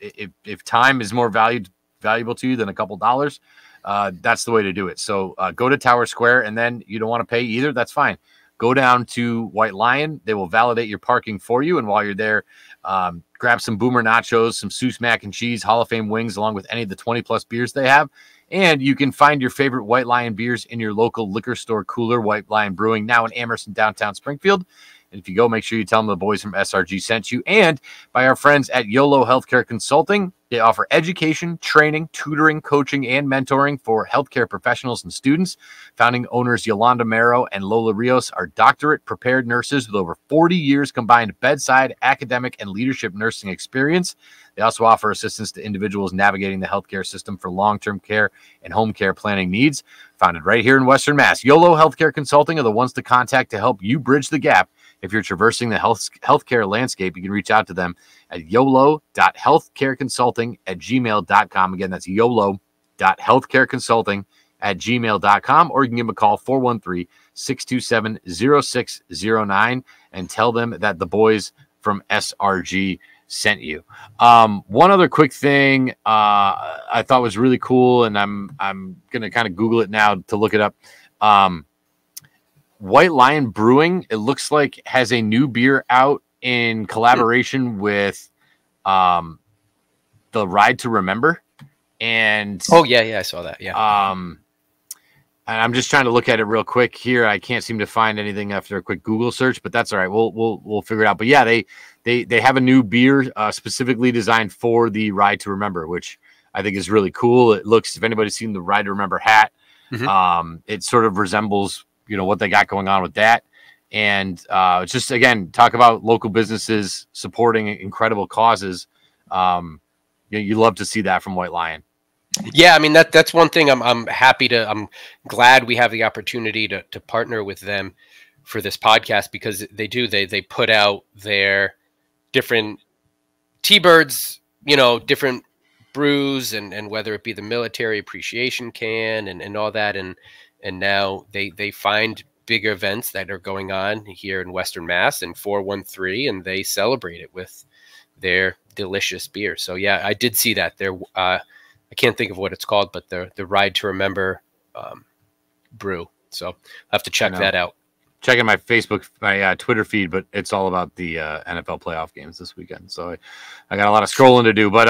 if time is more valuable to you than a couple dollars, that's the way to do it. So go to Tower Square, and then you don't want to pay either. That's fine. Go down to White Lion. They will validate your parking for you. And while you're there, grab some Boomer Nachos, some Seuss Mac and Cheese, Hall of Fame wings, along with any of the 20-plus beers they have. And you can find your favorite White Lion beers in your local liquor store cooler, White Lion Brewing, now in Amherst, downtown Springfield. And if you go, make sure you tell them the boys from SRG sent you. And by our friends at YOLO Healthcare Consulting, they offer education, training, tutoring, coaching, and mentoring for healthcare professionals and students. Founding owners Yolanda Mero and Lola Rios are doctorate-prepared nurses with over 40 years combined bedside, academic, and leadership nursing experience. They also offer assistance to individuals navigating the healthcare system for long-term care and home care planning needs. Founded right here in Western Mass, YOLO Healthcare Consulting are the ones to contact to help you bridge the gap. If you're traversing the healthcare landscape, you can reach out to them at yolo.healthcareconsulting@gmail.com. Again, that's yolo.healthcareconsulting@gmail.com, or you can give them a call, 413-627-0609, and tell them that the boys from SRG sent you. One other quick thing I thought was really cool, and I'm going to kind of Google it now to look it up. White Lion Brewing, it looks like, has a new beer out in collaboration with the Ride to Remember. And I saw that. Yeah. And I'm just trying to look at it real quick here. I can't seem to find anything after a quick Google search, but that's all right. We'll figure it out. But yeah, they have a new beer specifically designed for the Ride to Remember, which I think is really cool. It looks, if anybody's seen the Ride to Remember hat, it sort of resembles what they got going on with that. And just, again, talk about local businesses supporting incredible causes. You love to see that from White Lion. Yeah, I mean, that's one thing I'm glad we have the opportunity to partner with them for this podcast, because they put out their different T-Birds, different brews, and whether it be the military appreciation can and all that. And now they find big events that are going on here in Western Mass and 413, and they celebrate it with their delicious beer. So yeah, I did see that. I can't think of what it's called, but the Ride to Remember brew. So I'll have to check that out. Checking my Twitter feed, but it's all about the NFL playoff games this weekend. So I got a lot of scrolling to do. But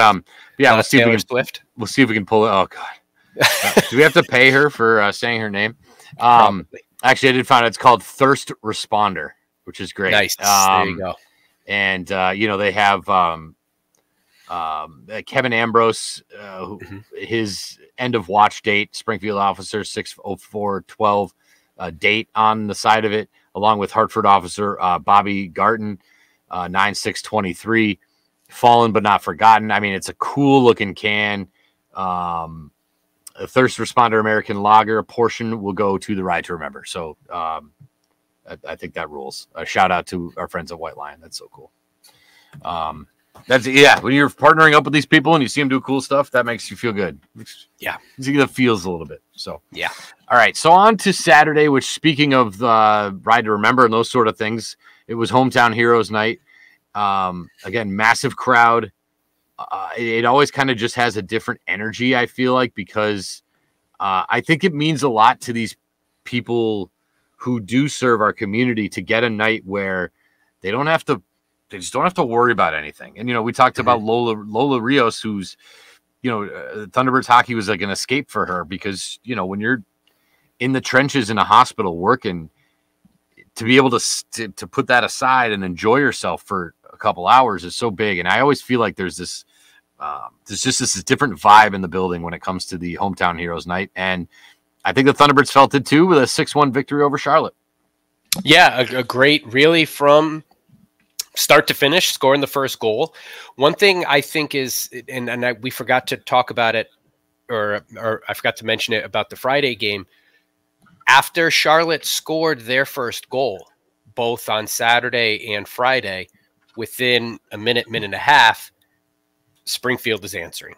yeah, we'll see if we can pull it. Oh God. Do we have to pay her for saying her name? Actually, I did find it's called Thirst Responder, which is great. Nice. There you go. And they have Kevin Ambrose, his end of watch date, Springfield officer 60412 date on the side of it, along with Hartford officer Bobby Garton 9623. Fallen but Not Forgotten. I mean, it's a cool looking can. A Thirst Responder American Lager, a portion will go to the Ride to Remember. So I think that rules. A shout out to our friends at White Lion. That's so cool. That's when you're partnering up with these people and you see them do cool stuff, that makes you feel good. Yeah. It feels a little bit. So yeah. All right. So on to Saturday, which, speaking of the Ride to Remember and those sort of things, it was Hometown Heroes night. Again, massive crowd. It always kind of just has a different energy, I feel like, because I think it means a lot to these people who do serve our community to get a night where they just don't have to worry about anything. And, we talked about Lola Rios, who's, Thunderbirds hockey was like an escape for her because, when you're in the trenches in a hospital working, to be able to put that aside and enjoy yourself for a couple hours is so big. And I always feel like there's just this different vibe in the building when it comes to the Hometown Heroes night. And I think the Thunderbirds felt it too with a 6-1 victory over Charlotte. Yeah, a great, really, from start to finish, scoring the first goal. One thing I think is, we forgot to talk about it, or I forgot to mention it about the Friday game. After Charlotte scored their first goal, both on Saturday and Friday, within a minute and a half, Springfield is answering.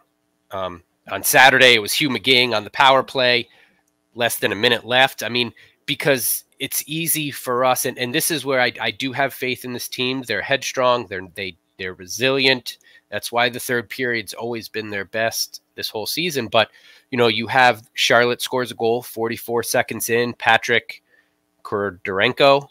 On Saturday, it was Hugh McGing on the power play, less than a minute left. I mean, because it's easy for us, and this is where I do have faith in this team. They're headstrong. They're resilient. That's why the third period's always been their best this whole season. But, you have Charlotte scores a goal 44 seconds in. Patrick Kordorenko,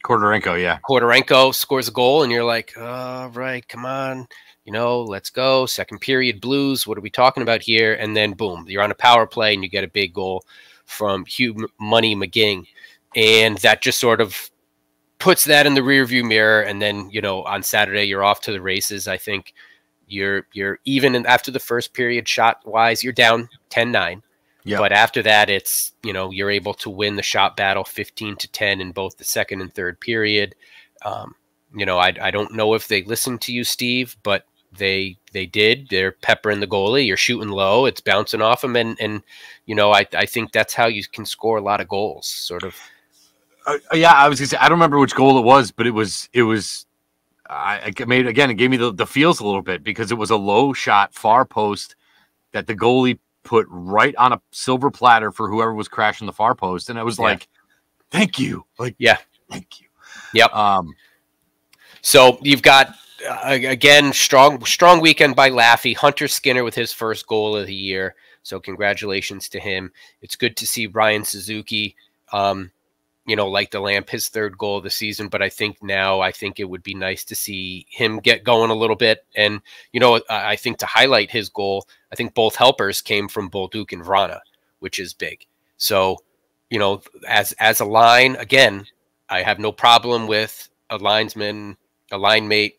yeah. Kordorenko scores a goal, and you're like, all right, come on. Let's go. Second period Blues. What are we talking about here? And then boom, you're on a power play and you get a big goal from Hugh Money McGing. And that just sort of puts that in the rearview mirror. And then, on Saturday, you're off to the races. I think you're even after the first period shot wise, you're down 10-9. Yep. But after that, it's, you're able to win the shot battle 15-10 in both the second and third period. I don't know if they listened to you, Steve, but they did. They're peppering the goalie. You're shooting low. It's bouncing off him. And I think that's how you can score a lot of goals, sort of. Yeah, I was gonna say, I don't remember which goal it was, but it gave me the feels a little bit because it was a low shot, far post that the goalie put right on a silver platter for whoever was crashing the far post. And I was like, thank you. Thank you. Yep. So you've got, again, strong weekend by Laffy. Hunter Skinner with his first goal of the year. So congratulations to him. It's good to see Ryan Suzuki, like the lamp, his third goal of the season. But I think it would be nice to see him get going a little bit. And, I think to highlight his goal, I think both helpers came from Bolduc and Vrana, which is big. So, as a line, again, I have no problem with a linesman, a line mate,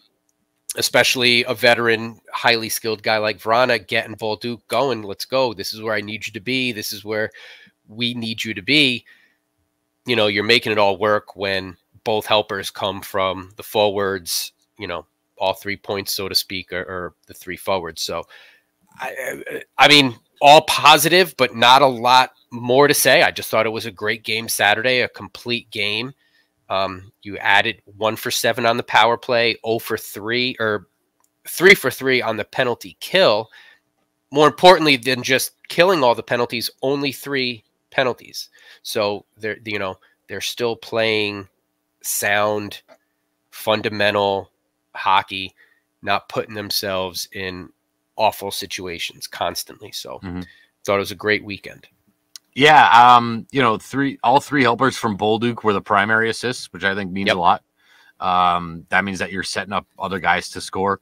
especially a veteran, highly skilled guy like Vrana, getting Bolduc going. Let's go. This is where I need you to be. This is where we need you to be. You're making it all work when both helpers come from the forwards, all 3 points, so to speak, or the three forwards. So, I mean, all positive, but not a lot more to say. I just thought it was a great game Saturday, a complete game. You added 1 for 7 on the power play, 0 for 3, or 3 for 3 on the penalty kill. More importantly than just killing all the penalties, only 3 penalties. So they're still playing sound, fundamental hockey, not putting themselves in awful situations constantly. So thought it was a great weekend. Yeah, all 3 helpers from Bolduc were the primary assists, which I think means a lot. That means that you're setting up other guys to score.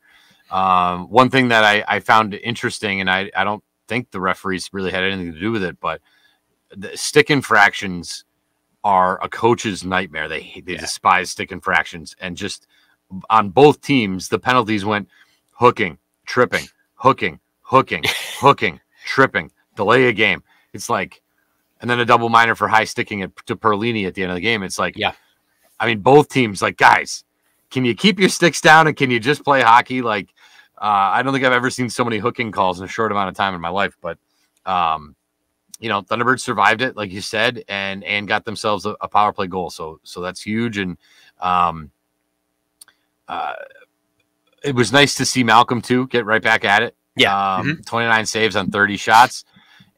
One thing that I found interesting, and I don't think the referees really had anything to do with it, but the stick infractions are a coach's nightmare. They despise stick infractions, and just on both teams, the penalties went hooking, tripping, hooking, tripping, delay a game. It's like, and then a double minor for high sticking it to Perlini at the end of the game. It's like, I mean, both teams, like, guys, can you keep your sticks down and can you just play hockey? Like, I don't think I've ever seen so many hooking calls in a short amount of time in my life, but Thunderbirds survived it, like you said, and got themselves a power play goal. So that's huge. And it was nice to see Malcolm too get right back at it. Yeah. 29 saves on 30 shots.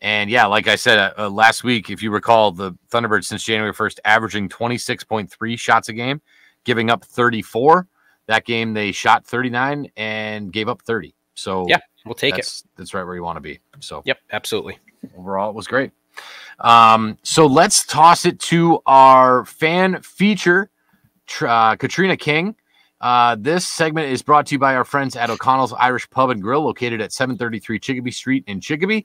And yeah, like I said, last week, if you recall, the Thunderbirds since January 1st, averaging 26.3 shots a game, giving up 34. That game, they shot 39 and gave up 30. So yeah, we'll take it. That's right where you want to be. So yep, absolutely. Overall, it was great. So let's toss it to our fan feature, Katrina King. This segment is brought to you by our friends at O'Connell's Irish Pub and Grill, located at 733 Chicopee Street in Chicopee.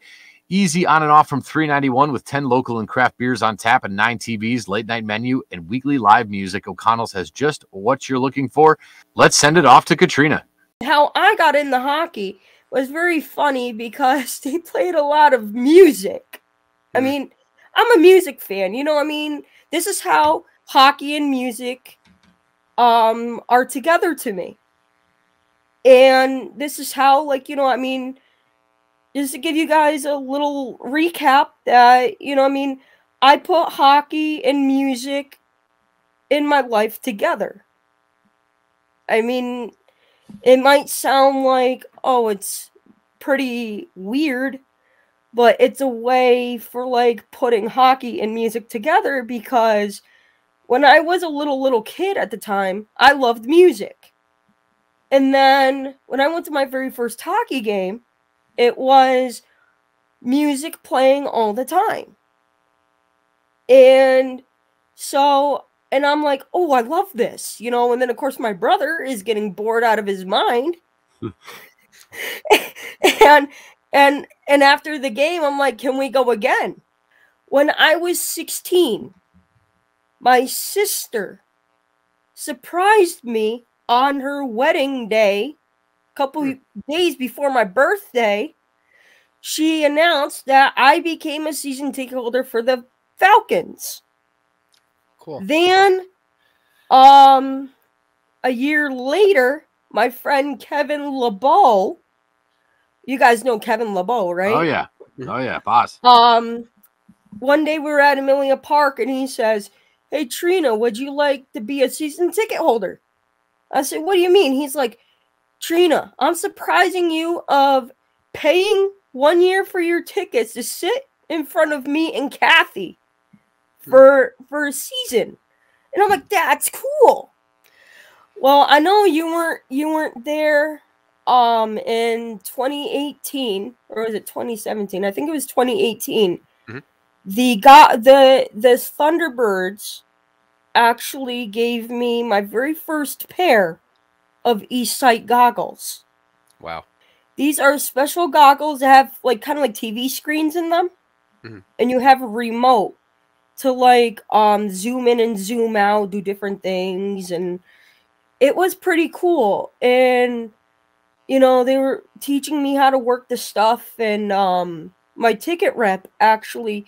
Easy on and off from $3.91 with 10 local and craft beers on tap and 9 TVs, late night menu, and weekly live music. O'Connell's has just what you're looking for. Let's send it off to Katrina. How I got into hockey was very funny because they played a lot of music. I mean, I'm a music fan, you know. I mean, this is how hockey and music are together to me. And this is how, like, you know, I mean, just to give you guys a little recap that, you know, I mean, I put hockey and music in my life together. I mean, it might sound like, oh, it's pretty weird, but it's a way for, like, putting hockey and music together because when I was a little kid at the time, I loved music. And then when I went to my very first hockey game, it was music playing all the time. And so, and I'm like, oh, I love this, you know. And then, of course, my brother is getting bored out of his mind. and after the game, I'm like, can we go again? When I was 16, my sister surprised me on her wedding day, a couple days before my birthday. She announced that I became a season ticket holder for the Falcons. Cool. Then, a year later, my friend Kevin LeBeau, you guys know Kevin LeBeau, right? Oh yeah, boss. One day we were at Amelia Park, and he says, "Hey Trina, would you like to be a season ticket holder?" I said, "What do you mean?" He's like, "Trina, I'm surprising you of paying 1 year for your tickets to sit in front of me and Kathy for a season." And I'm like, "That's cool." Well, I know you weren't there in 2018, or was it 2017? I think it was 2018. The Thunderbirds actually gave me my very first pair of eSight goggles. Wow. These are special goggles that have like kind of like TV screens in them. And you have a remote to like zoom in and zoom out, do different things, and it was pretty cool. And you know, they were teaching me how to work the stuff, and my ticket rep actually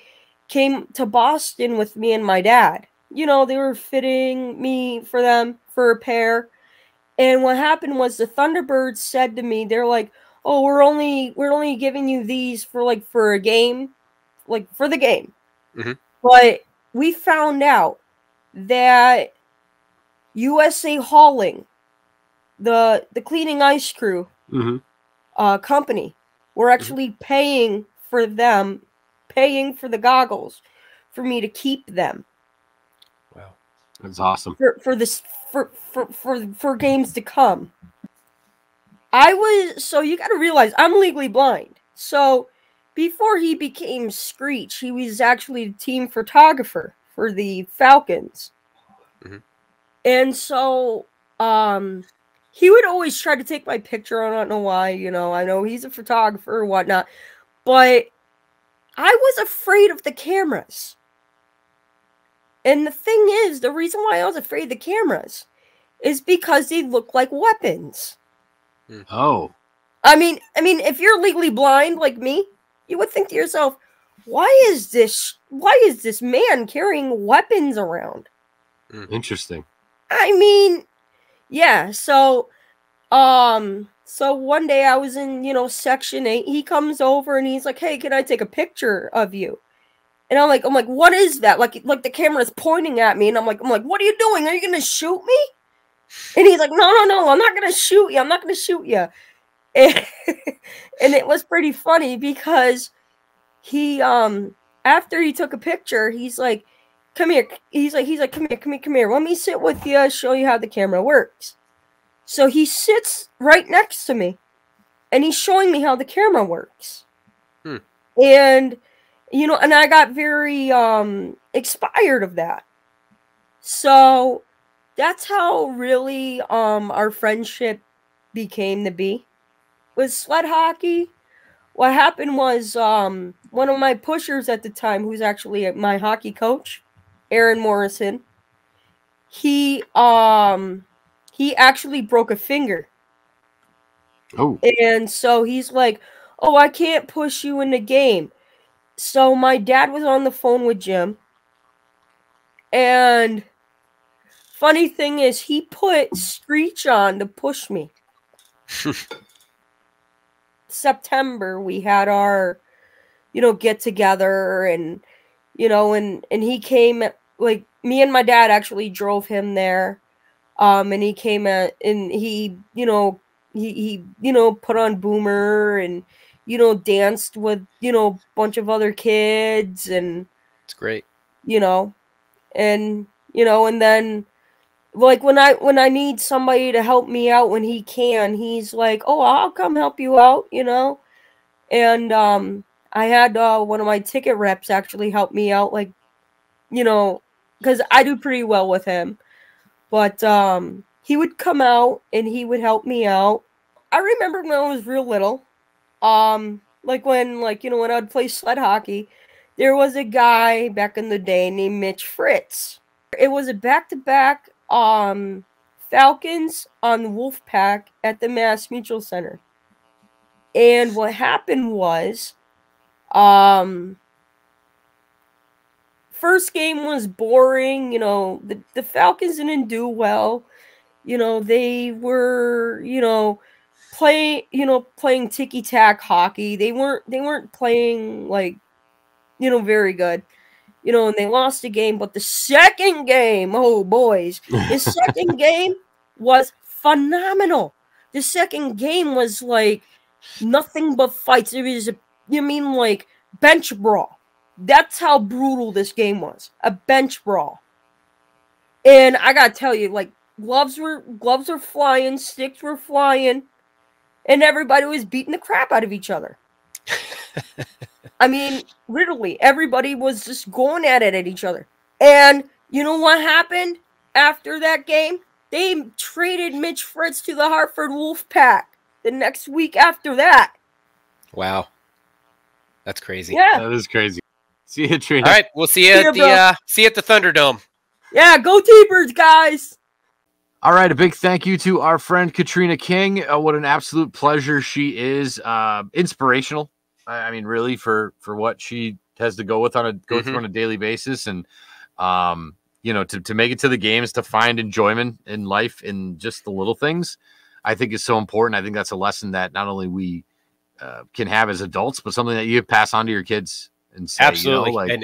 came to Boston with me and my dad. You know, they were fitting me for them for a pair. And what happened was the Thunderbirds said to me, they're like, "Oh, we're only giving you these for a game, like for the game." But we found out that USA Hauling, the cleaning ice crew company, were actually paying for the goggles for me to keep them. Wow, that's awesome. For games to come. So you got to realize I'm legally blind. So before he became Screech, he was actually the team photographer for the Falcons. And so he would always try to take my picture. I don't know why, you know. I know he's a photographer or whatnot, but I was afraid of the cameras. And the thing is, the reason why I was afraid of the cameras is because they look like weapons. Oh. I mean, if you're legally blind like me, you would think to yourself, why is this man carrying weapons around? Interesting. I mean, yeah, so So one day I was in, section 8. He comes over and he's like, "Hey, can I take a picture of you?" And I'm like, "What is that?" Like the camera's pointing at me, and I'm like, "What are you doing? Are you gonna shoot me?" And he's like, No, I'm not gonna shoot you. I'm not gonna shoot you. And, and it was pretty funny because he, after he took a picture, he's like, "Come here." He's like, "Come here. Let me sit with you, show you how the camera works." So he sits right next to me, and he's showing me how the camera works. And, and I got very expired of that. So that's how really our friendship became to be. With sled hockey, what happened was one of my pushers at the time, who's actually my hockey coach, Aaron Morrison, he actually broke a finger. Oh. And so he's like, "Oh, I can't push you in the game." So my dad was on the phone with Jim. And funny thing is, he put Screech on to push me. September, we had our, get together, and, and he came, like, me and my dad actually drove him there. And he came and he, he put on Boomer and, danced with, a bunch of other kids, and it's great. And, and then, like, when I need somebody to help me out when he can, he's like, "Oh, I'll come help you out," And I had one of my ticket reps actually help me out, like, because I do pretty well with him. But he would come out and he would help me out. I remember when I was real little, like when I'd play sled hockey, there was a guy back in the day named Mitch Fritz. It was a back-to-back Falcons on Wolfpack at the Mass Mutual Center. And what happened was, first game was boring. The Falcons didn't do well. They were, playing ticky-tack hockey. They weren't playing, like, very good. And they lost the game. But the second game, oh, boys, the second game was phenomenal. The second game was, like, nothing but fights. It was, like, bench brawl. That's how brutal this game was. A bench brawl. And I gotta tell you, like, gloves were flying, sticks were flying, and everybody was beating the crap out of each other. I mean, literally, everybody was just going at it at each other. And you know what happened after that game? They traded Mitch Fritz to the Hartford Wolfpack the next week after that. Wow. That's crazy. Yeah. That is crazy. See you, Trina. All right, we'll see you at the Thunderdome. Yeah, go T-Birds, guys. All right, a big thank you to our friend Katrina King. What an absolute pleasure she is. Inspirational. I mean, really, for what she has to go through on a daily basis, and to make it to the games, to find enjoyment in life in just the little things, I think is so important. I think that's a lesson that not only we can have as adults, but something that you pass on to your kids. And say, absolutely, and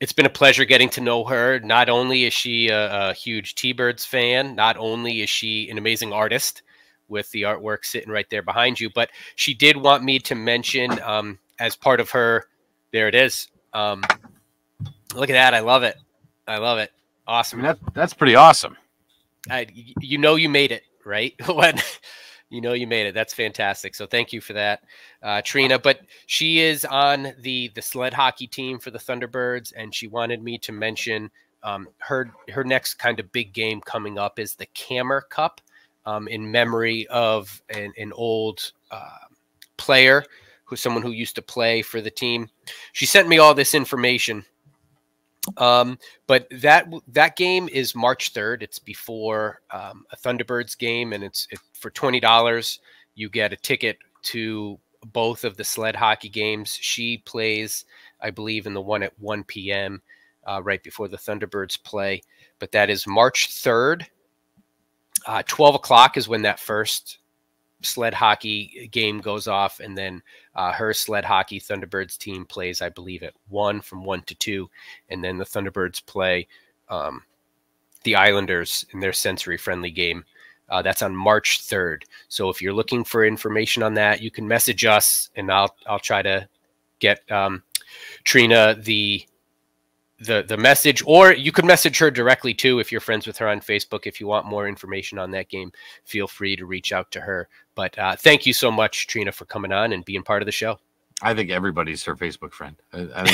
it's been a pleasure getting to know her. Not only is she a huge T-Birds fan, not only is she an amazing artist with the artwork sitting right there behind you, but she did want me to mention as part of her, there it is. Look at that. I love it. Awesome. I mean, that's pretty awesome. You made it, right? When you made it. That's fantastic. So thank you for that, Trina. But she is on the sled hockey team for the Thunderbirds, and she wanted me to mention her next kind of big game coming up is the Kammer Cup, in memory of an old player, someone who used to play for the team. She sent me all this information. But that game is March 3rd. It's before a Thunderbirds game, and it's for $20. You get a ticket to both of the sled hockey games. She plays, I believe, in the one at 1 p.m. Right before the Thunderbirds play. But that is March 3rd. 12 o'clock is when that first sled hockey game goes off, and then her sled hockey Thunderbirds team plays, I believe, at 1 from 1 to 2, and then the Thunderbirds play the Islanders in their sensory friendly game. That's on March 3rd. So if you're looking for information on that, you can message us, and I'll try to get Trina the message, or you could message her directly too if you're friends with her on Facebook. If you want more information on that game, feel free to reach out to her. But thank you so much, Trina, for coming on and being part of the show. I think everybody's her Facebook friend. I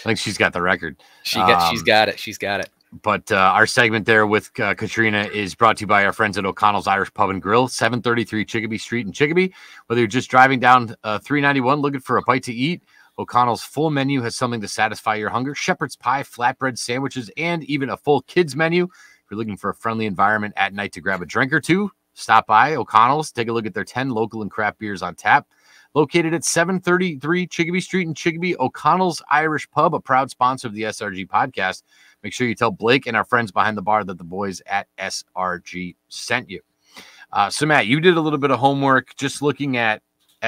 think she's got the record. She's got it. She's got it. But our segment there with Katrina is brought to you by our friends at O'Connell's Irish Pub and Grill, 733 Chicopee Street in Chicopee. Whether you're just driving down 391 looking for a bite to eat, O'Connell's full menu has something to satisfy your hunger. Shepherd's pie, flatbread sandwiches, and even a full kids menu. If you're looking for a friendly environment at night to grab a drink or two, stop by O'Connell's. Take a look at their 10 local and craft beers on tap. Located at 733 Chicopee Street in Chicopee, O'Connell's Irish Pub, a proud sponsor of the SRG podcast. Make sure you tell Blake and our friends behind the bar that the boys at SRG sent you. So, Matt, you did a little bit of homework just looking at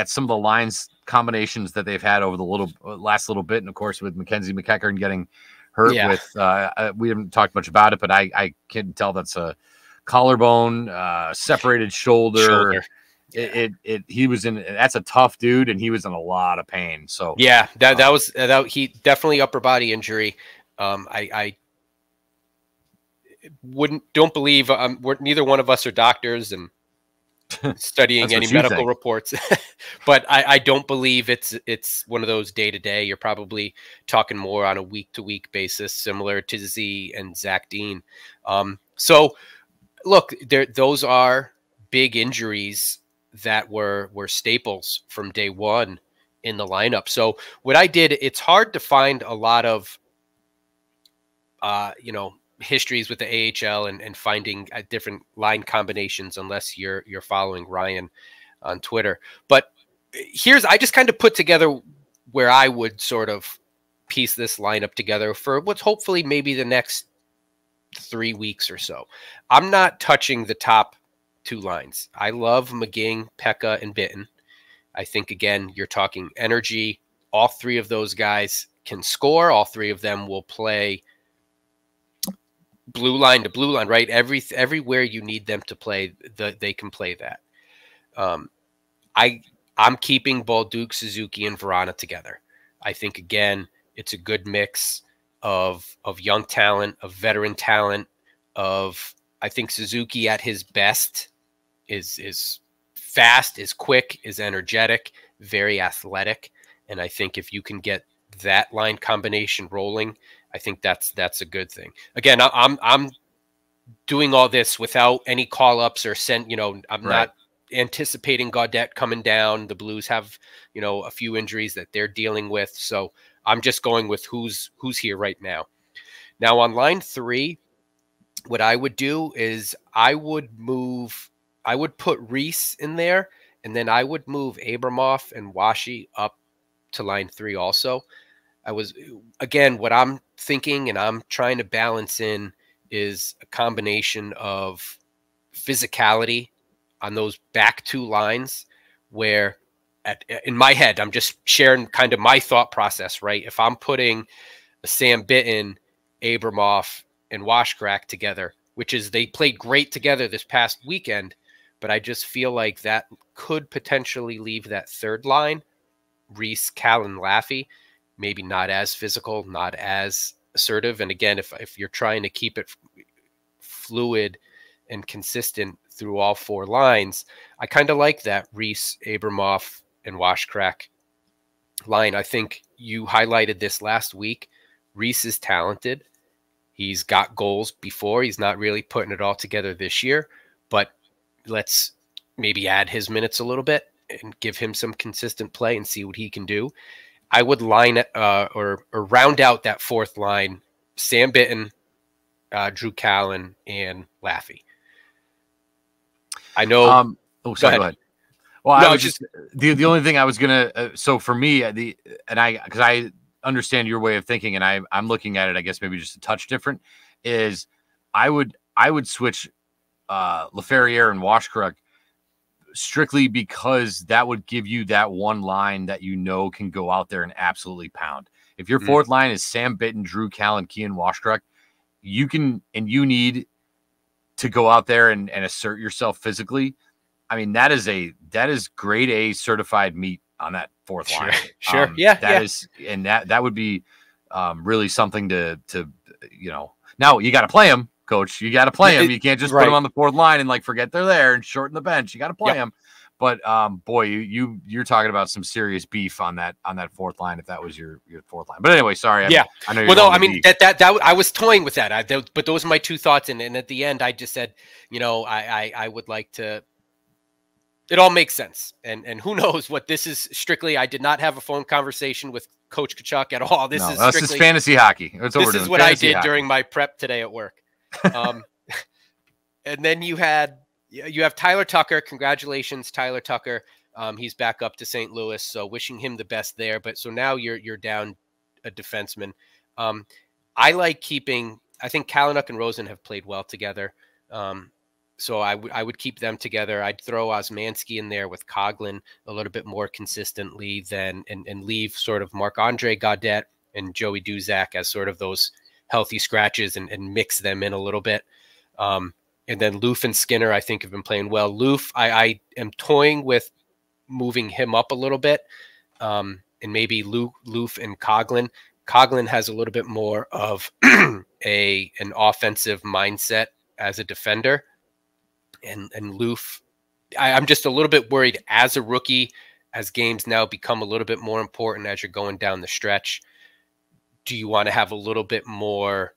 some of the lines combinations that they've had over the last little bit. And, of course, with Mackenzie McEachern getting hurt with we haven't talked much about it, but I can tell that's a collarbone, separated shoulder. He was in, that's a tough dude, and he was in a lot of pain. So yeah, that was he definitely upper body injury. I don't believe neither one of us are doctors and studying any medical reports, but I don't believe it's one of those day to day. You're probably talking more on a week to week basis, similar to Z and Zach Dean. So look, those are big injuries that were staples from day one in the lineup. So what I did, it's hard to find a lot of, histories with the AHL and finding different line combinations unless you're following Ryan on Twitter. But I just kind of put together where I would sort of piece this lineup together for what's hopefully maybe the next 3 weeks or so. I'm not touching the top two lines. I love McGing, Pekka, and Bitten. I think, again, you're talking energy. All three of those guys can score. All three of them will play blue line to blue line, right? Everywhere you need them to play, they can play that. I'm keeping Bolduc, Suzuki, and Vrana together. I think, again, it's a good mix of young talent, of veteran talent, I think Suzuki at his best is fast, is quick, is energetic, very athletic. And I think if you can get that line combination rolling, I think that's a good thing. Again, I'm doing all this without any call-ups or I'm not anticipating Gaudette coming down. The Blues have, a few injuries that they're dealing with. So I'm just going with who's here right now. Now on line 3, what I would do is I would put Reese in there, and then I would move Abramov and Washi up to line 3 also. What I'm thinking and I'm trying to balance in is a combination of physicality on those back two lines where in my head, I'm just sharing kind of my thought process, right? If I'm putting a Sam Bitten, Abramov, and Washcrack together, which is they played great together this past weekend, but I just feel like that could potentially leave that third line, Reese, Callan, Laffy, maybe not as physical, not as assertive. And again, if you're trying to keep it fluid and consistent through all 4 lines, I kind of like that Reese, Abramov, and Washcrack line. I think you highlighted this last week. Reese is talented. He's got goals before. He's not really putting it all together this year, but let's maybe add his minutes a little bit and give him some consistent play and see what he can do. I would line or round out that 4th line, Sam Bitten, Drew Callan, and Laffy. I know. Go ahead. Well, no, I was just the only thing I was gonna. So for me, because I understand your way of thinking, and I'm looking at it, I guess maybe just a touch different. Is I would switch LaFerriere and Washcrook strictly because that would give you that one line that can go out there and absolutely pound. If your fourth line is Sam Bitten, Drew Callen, Kean Washcrook, you need to go out there and assert yourself physically. I mean, that is grade A certified meat on that fourth line. Sure. That would be really something to now you got to play them, coach. You got to play them. You can't just put them on the fourth line and forget they're there and shorten the bench. You got to play them. But boy, you're talking about some serious beef on that fourth line if that was your fourth line. But anyway, sorry. I know. Well, no, I mean that I was toying with that. But those are my two thoughts. And at the end, I just said, I would like to. It all makes sense. And who knows what this is strictly. I did not have a phone conversation with Coach Tkachuk at all. This is fantasy hockey. This is what I did during my prep today at work. And then you have Tyler Tucker. Congratulations, Tyler Tucker. He's back up to St. Louis, so wishing him the best there. But so now you're down a defenseman. I like keeping. I think Kalynuk and Rosen have played well together. So I would keep them together. I'd throw Osmanski in there with Coghlan a little bit more consistently and leave sort of Marc-Andre Gaudette and Joey Duzak as sort of those healthy scratches and mix them in a little bit. And then Loof and Skinner, I think, have been playing well. Loof, I am toying with moving him up a little bit, and maybe Loof and Coghlan. Coghlan has a little bit more of an offensive mindset as a defender. And Loof, I'm just a little bit worried as a rookie, as games now become a little bit more important as you're going down the stretch. Do you want to have a little bit more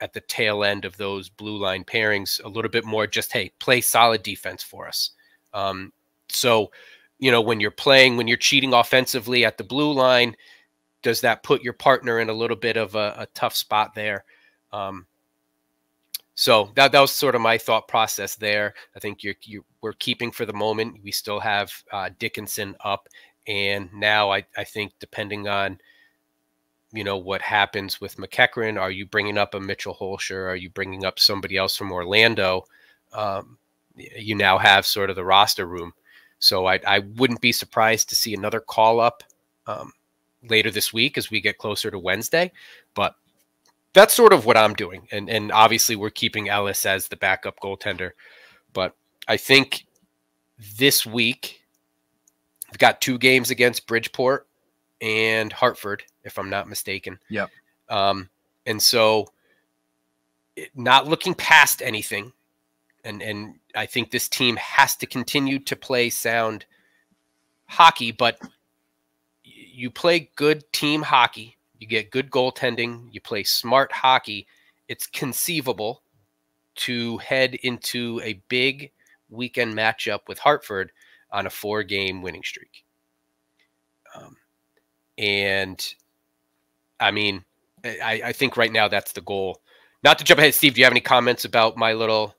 at the tail end of those blue line pairings, a little bit more just, hey, play solid defense for us. So, when you're cheating offensively at the blue line, does that put your partner in a little bit of a tough spot there? So that was sort of my thought process there. I think we're keeping for the moment. We still have Dickinson up. And now I think depending on, what happens with McEachran, are you bringing up a Mitchell Holscher? Are you bringing up somebody else from Orlando? You now have sort of the roster room. So I wouldn't be surprised to see another call up later this week as we get closer to Wednesday. But that's sort of what I'm doing. And obviously we're keeping Ellis as the backup goaltender. But I think this week we've got 2 games against Bridgeport and Hartford, if I'm not mistaken. Yep. And so not looking past anything. And I think this team has to continue to play sound hockey, but you play good team hockey. You get good goaltending. You play smart hockey. It's conceivable to head into a big weekend matchup with Hartford on a 4-game winning streak. And I mean, I think right now that's the goal. Not to jump ahead, Steve, do you have any comments about my little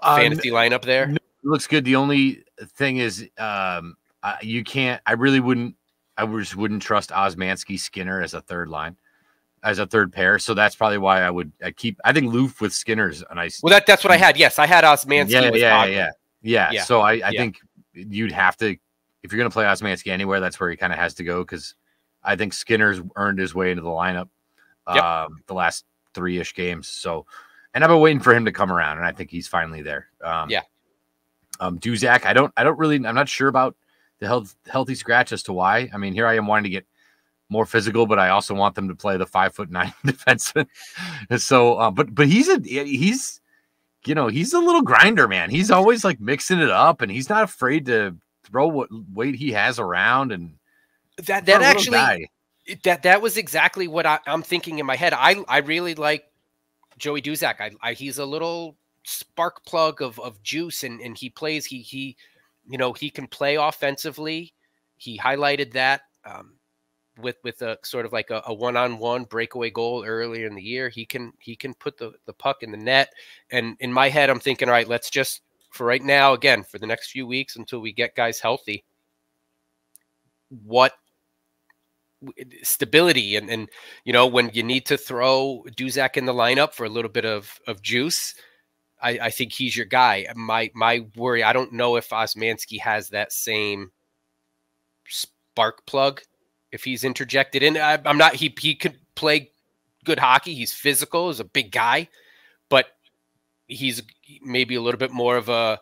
fantasy lineup there? No, it looks good. The only thing is you can't, I just wouldn't trust Osmanski Skinner as a third line, as a third pair. So that's probably why I think Loof with Skinner's a nice. Well, that's what I had. Yes, I had Osmanski. Yeah. So I think you'd have to, if you're going to play Osmanski anywhere, that's where he kind of has to go. Cause I think Skinner's earned his way into the lineup the last 3-ish games. So, and I've been waiting for him to come around and I think he's finally there. Duzak, I'm not sure about the healthy scratch as to why. I mean, here I am wanting to get more physical, but I also want them to play the 5'9" defenseman. And so, but he's a little grinder, man. He's always mixing it up, and he's not afraid to throw what weight he has around. And that was exactly what I'm thinking in my head. I really like Joey Duzak. He's a little spark plug of juice, and he plays. He can play offensively. He highlighted that with a sort of like a one-on-one breakaway goal earlier in the year. He can put the puck in the net. And in my head, I'm thinking, all right, let's just, for right now, again, for the next few weeks until we get guys healthy, what stability and when you need to throw Duzak in the lineup for a little bit of juice, I think he's your guy. My worry, I don't know if Osmanski has that same spark plug if he's interjected in. I'm not. He could play good hockey. He's physical. He's a big guy, but he's maybe a little bit more of a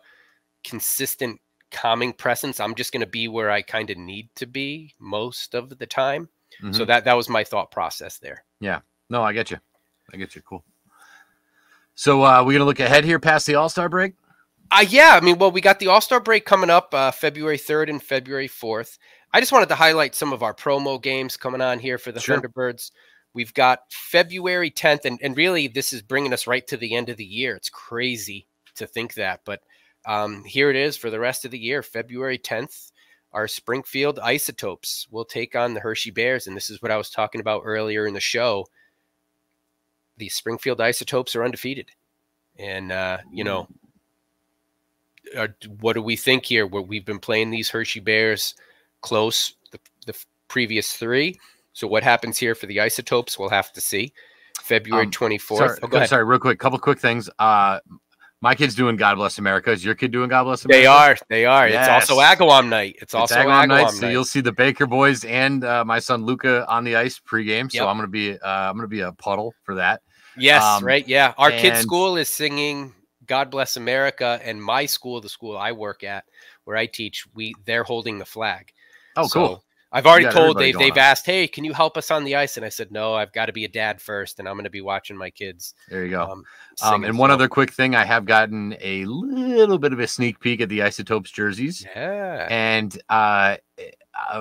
consistent calming presence. I'm just going to be where I kind of need to be most of the time. Mm-hmm. So that was my thought process there. Yeah. No, I get you. Cool. So we're going to look ahead here past the All-Star break? Yeah. I mean, well, we got the All-Star break coming up February 3rd and February 4th. I just wanted to highlight some of our promo games coming on here for the Thunderbirds. We've got February 10th, and really this is bringing us right to the end of the year. It's crazy to think that, but here it is for the rest of the year. February 10th, our Springfield Isotopes will take on the Hershey Bears, and this is what I was talking about earlier in the show. The Springfield Isotopes are undefeated. And, what do we think here? We've been playing these Hershey Bears close the previous 3. So what happens here for the Isotopes, we'll have to see. February 24th. Sorry, real quick. Couple quick things. My kid's doing God Bless America. Is your kid doing God Bless America? They are. Yes. It's also Agawam night. It's also Agawam night. So you'll see the Baker boys and my son Luca on the ice pregame. So I'm gonna be a puddle for that. Yes, right. Yeah. Our kid's school is singing God Bless America, and my school, the school I work at, where I teach, they're holding the flag. Oh, so cool. I've already told they've asked, hey, can you help us on the ice? And I said, no, I've got to be a dad first, and I'm going to be watching my kids. There you go. And one other quick thing, I have gotten a little bit of a sneak peek at the Isotopes jerseys. Yeah. And a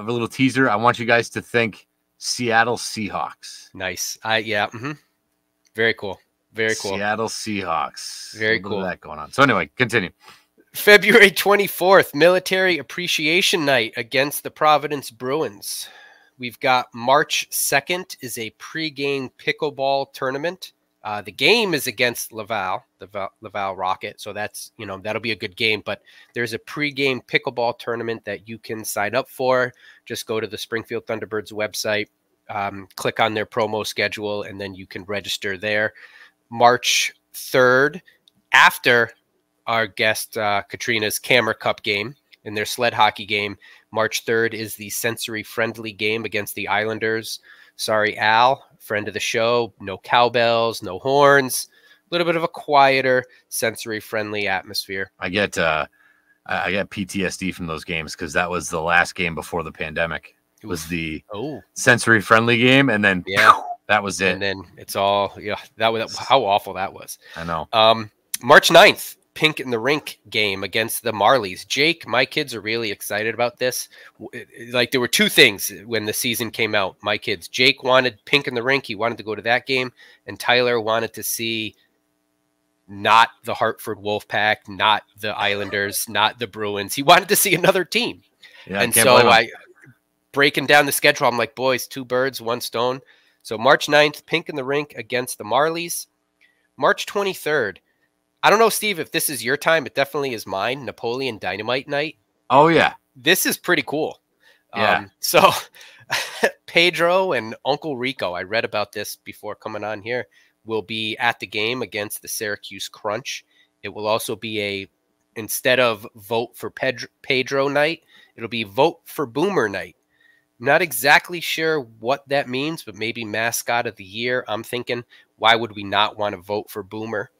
little teaser. I want you guys to think Seattle Seahawks. Nice. Yeah. Mm-hmm. Very cool. Very cool. Seattle Seahawks. Very cool. That going on. So anyway, continue. February 24th, Military Appreciation Night against the Providence Bruins. We've got March 2nd is a pregame pickleball tournament. The game is against Laval, the Laval Rocket. So that's, that'll be a good game. But there's a pregame pickleball tournament that you can sign up for. Just go to the Springfield Thunderbirds website, click on their promo schedule, and then you can register there. March 3rd, after our guest Katrina's Camera Cup game in their sled hockey game, March 3rd is the sensory-friendly game against the Islanders. Sorry, Al, friend of the show. No cowbells, no horns. A little bit of a quieter, sensory-friendly atmosphere. I get PTSD from those games because that was the last game before the pandemic. It was the sensory-friendly game, and then that was it. And then it's all that was how awful that was. I know. March 9th. Pink in the Rink game against the Marlies. Jake, my kids are really excited about this. Like, there were 2 things when the season came out. My kids, Jake wanted Pink in the Rink. He wanted to go to that game. And Tyler wanted to see not the Hartford Wolfpack, not the Islanders, not the Bruins. He wanted to see another team. Yeah, and so breaking down the schedule, I'm like, boys, 2 birds, 1 stone. So March 9th, Pink in the Rink against the Marlies. March 23rd. I don't know, Steve, if this is your time. It definitely is mine. Napoleon Dynamite Night. Oh, yeah. This is pretty cool. Yeah. So Pedro and Uncle Rico, I read about this before coming on here, will be at the game against the Syracuse Crunch. It will also be instead of vote for Pedro night, it'll be vote for Boomer night. Not exactly sure what that means, but maybe mascot of the year. I'm thinking, why would we not want to vote for Boomer?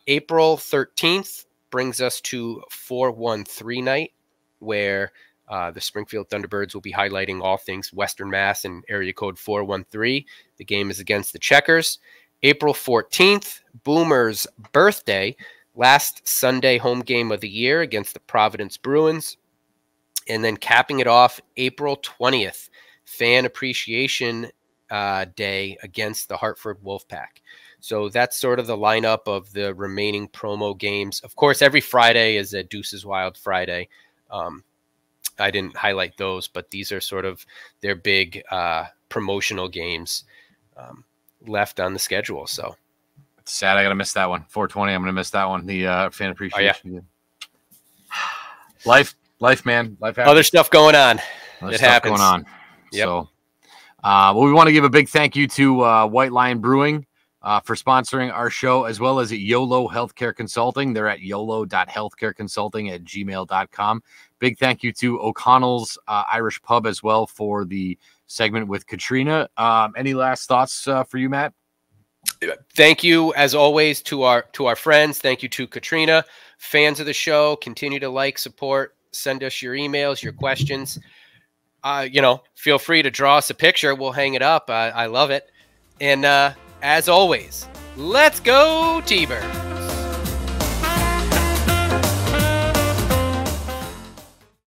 April 13th brings us to 413 night, where the Springfield Thunderbirds will be highlighting all things Western Mass and area code 413. The game is against the Checkers. April 14th, Boomer's birthday, last Sunday home game of the year against the Providence Bruins. And then capping it off, April 20th, Fan Appreciation Day against the Hartford Wolfpack. So that's sort of the lineup of the remaining promo games. Of course, every Friday is a Deuces Wild Friday. I didn't highlight those, but these are sort of their big promotional games left on the schedule. So it's sad. I got to miss that one. 420. I'm going to miss that one. The fan appreciation. Oh, yeah. Life, man. Life happens. Other stuff going on. It happens. Going on. Yep. So, well, we want to give a big thank you to White Lion Brewing for sponsoring our show, as well as YOLO Healthcare Consulting. They're at yolo.healthcareconsulting@gmail.com. Big thank you to O'Connell's Irish Pub as well for the segment with Katrina. Any last thoughts for you, Matt? Thank you, as always, to our friends. Thank you to Katrina. Fans of the show, continue to like, support, send us your emails, your questions. Feel free to draw us a picture. We'll hang it up. I love it. And as always, let's go T-Bird.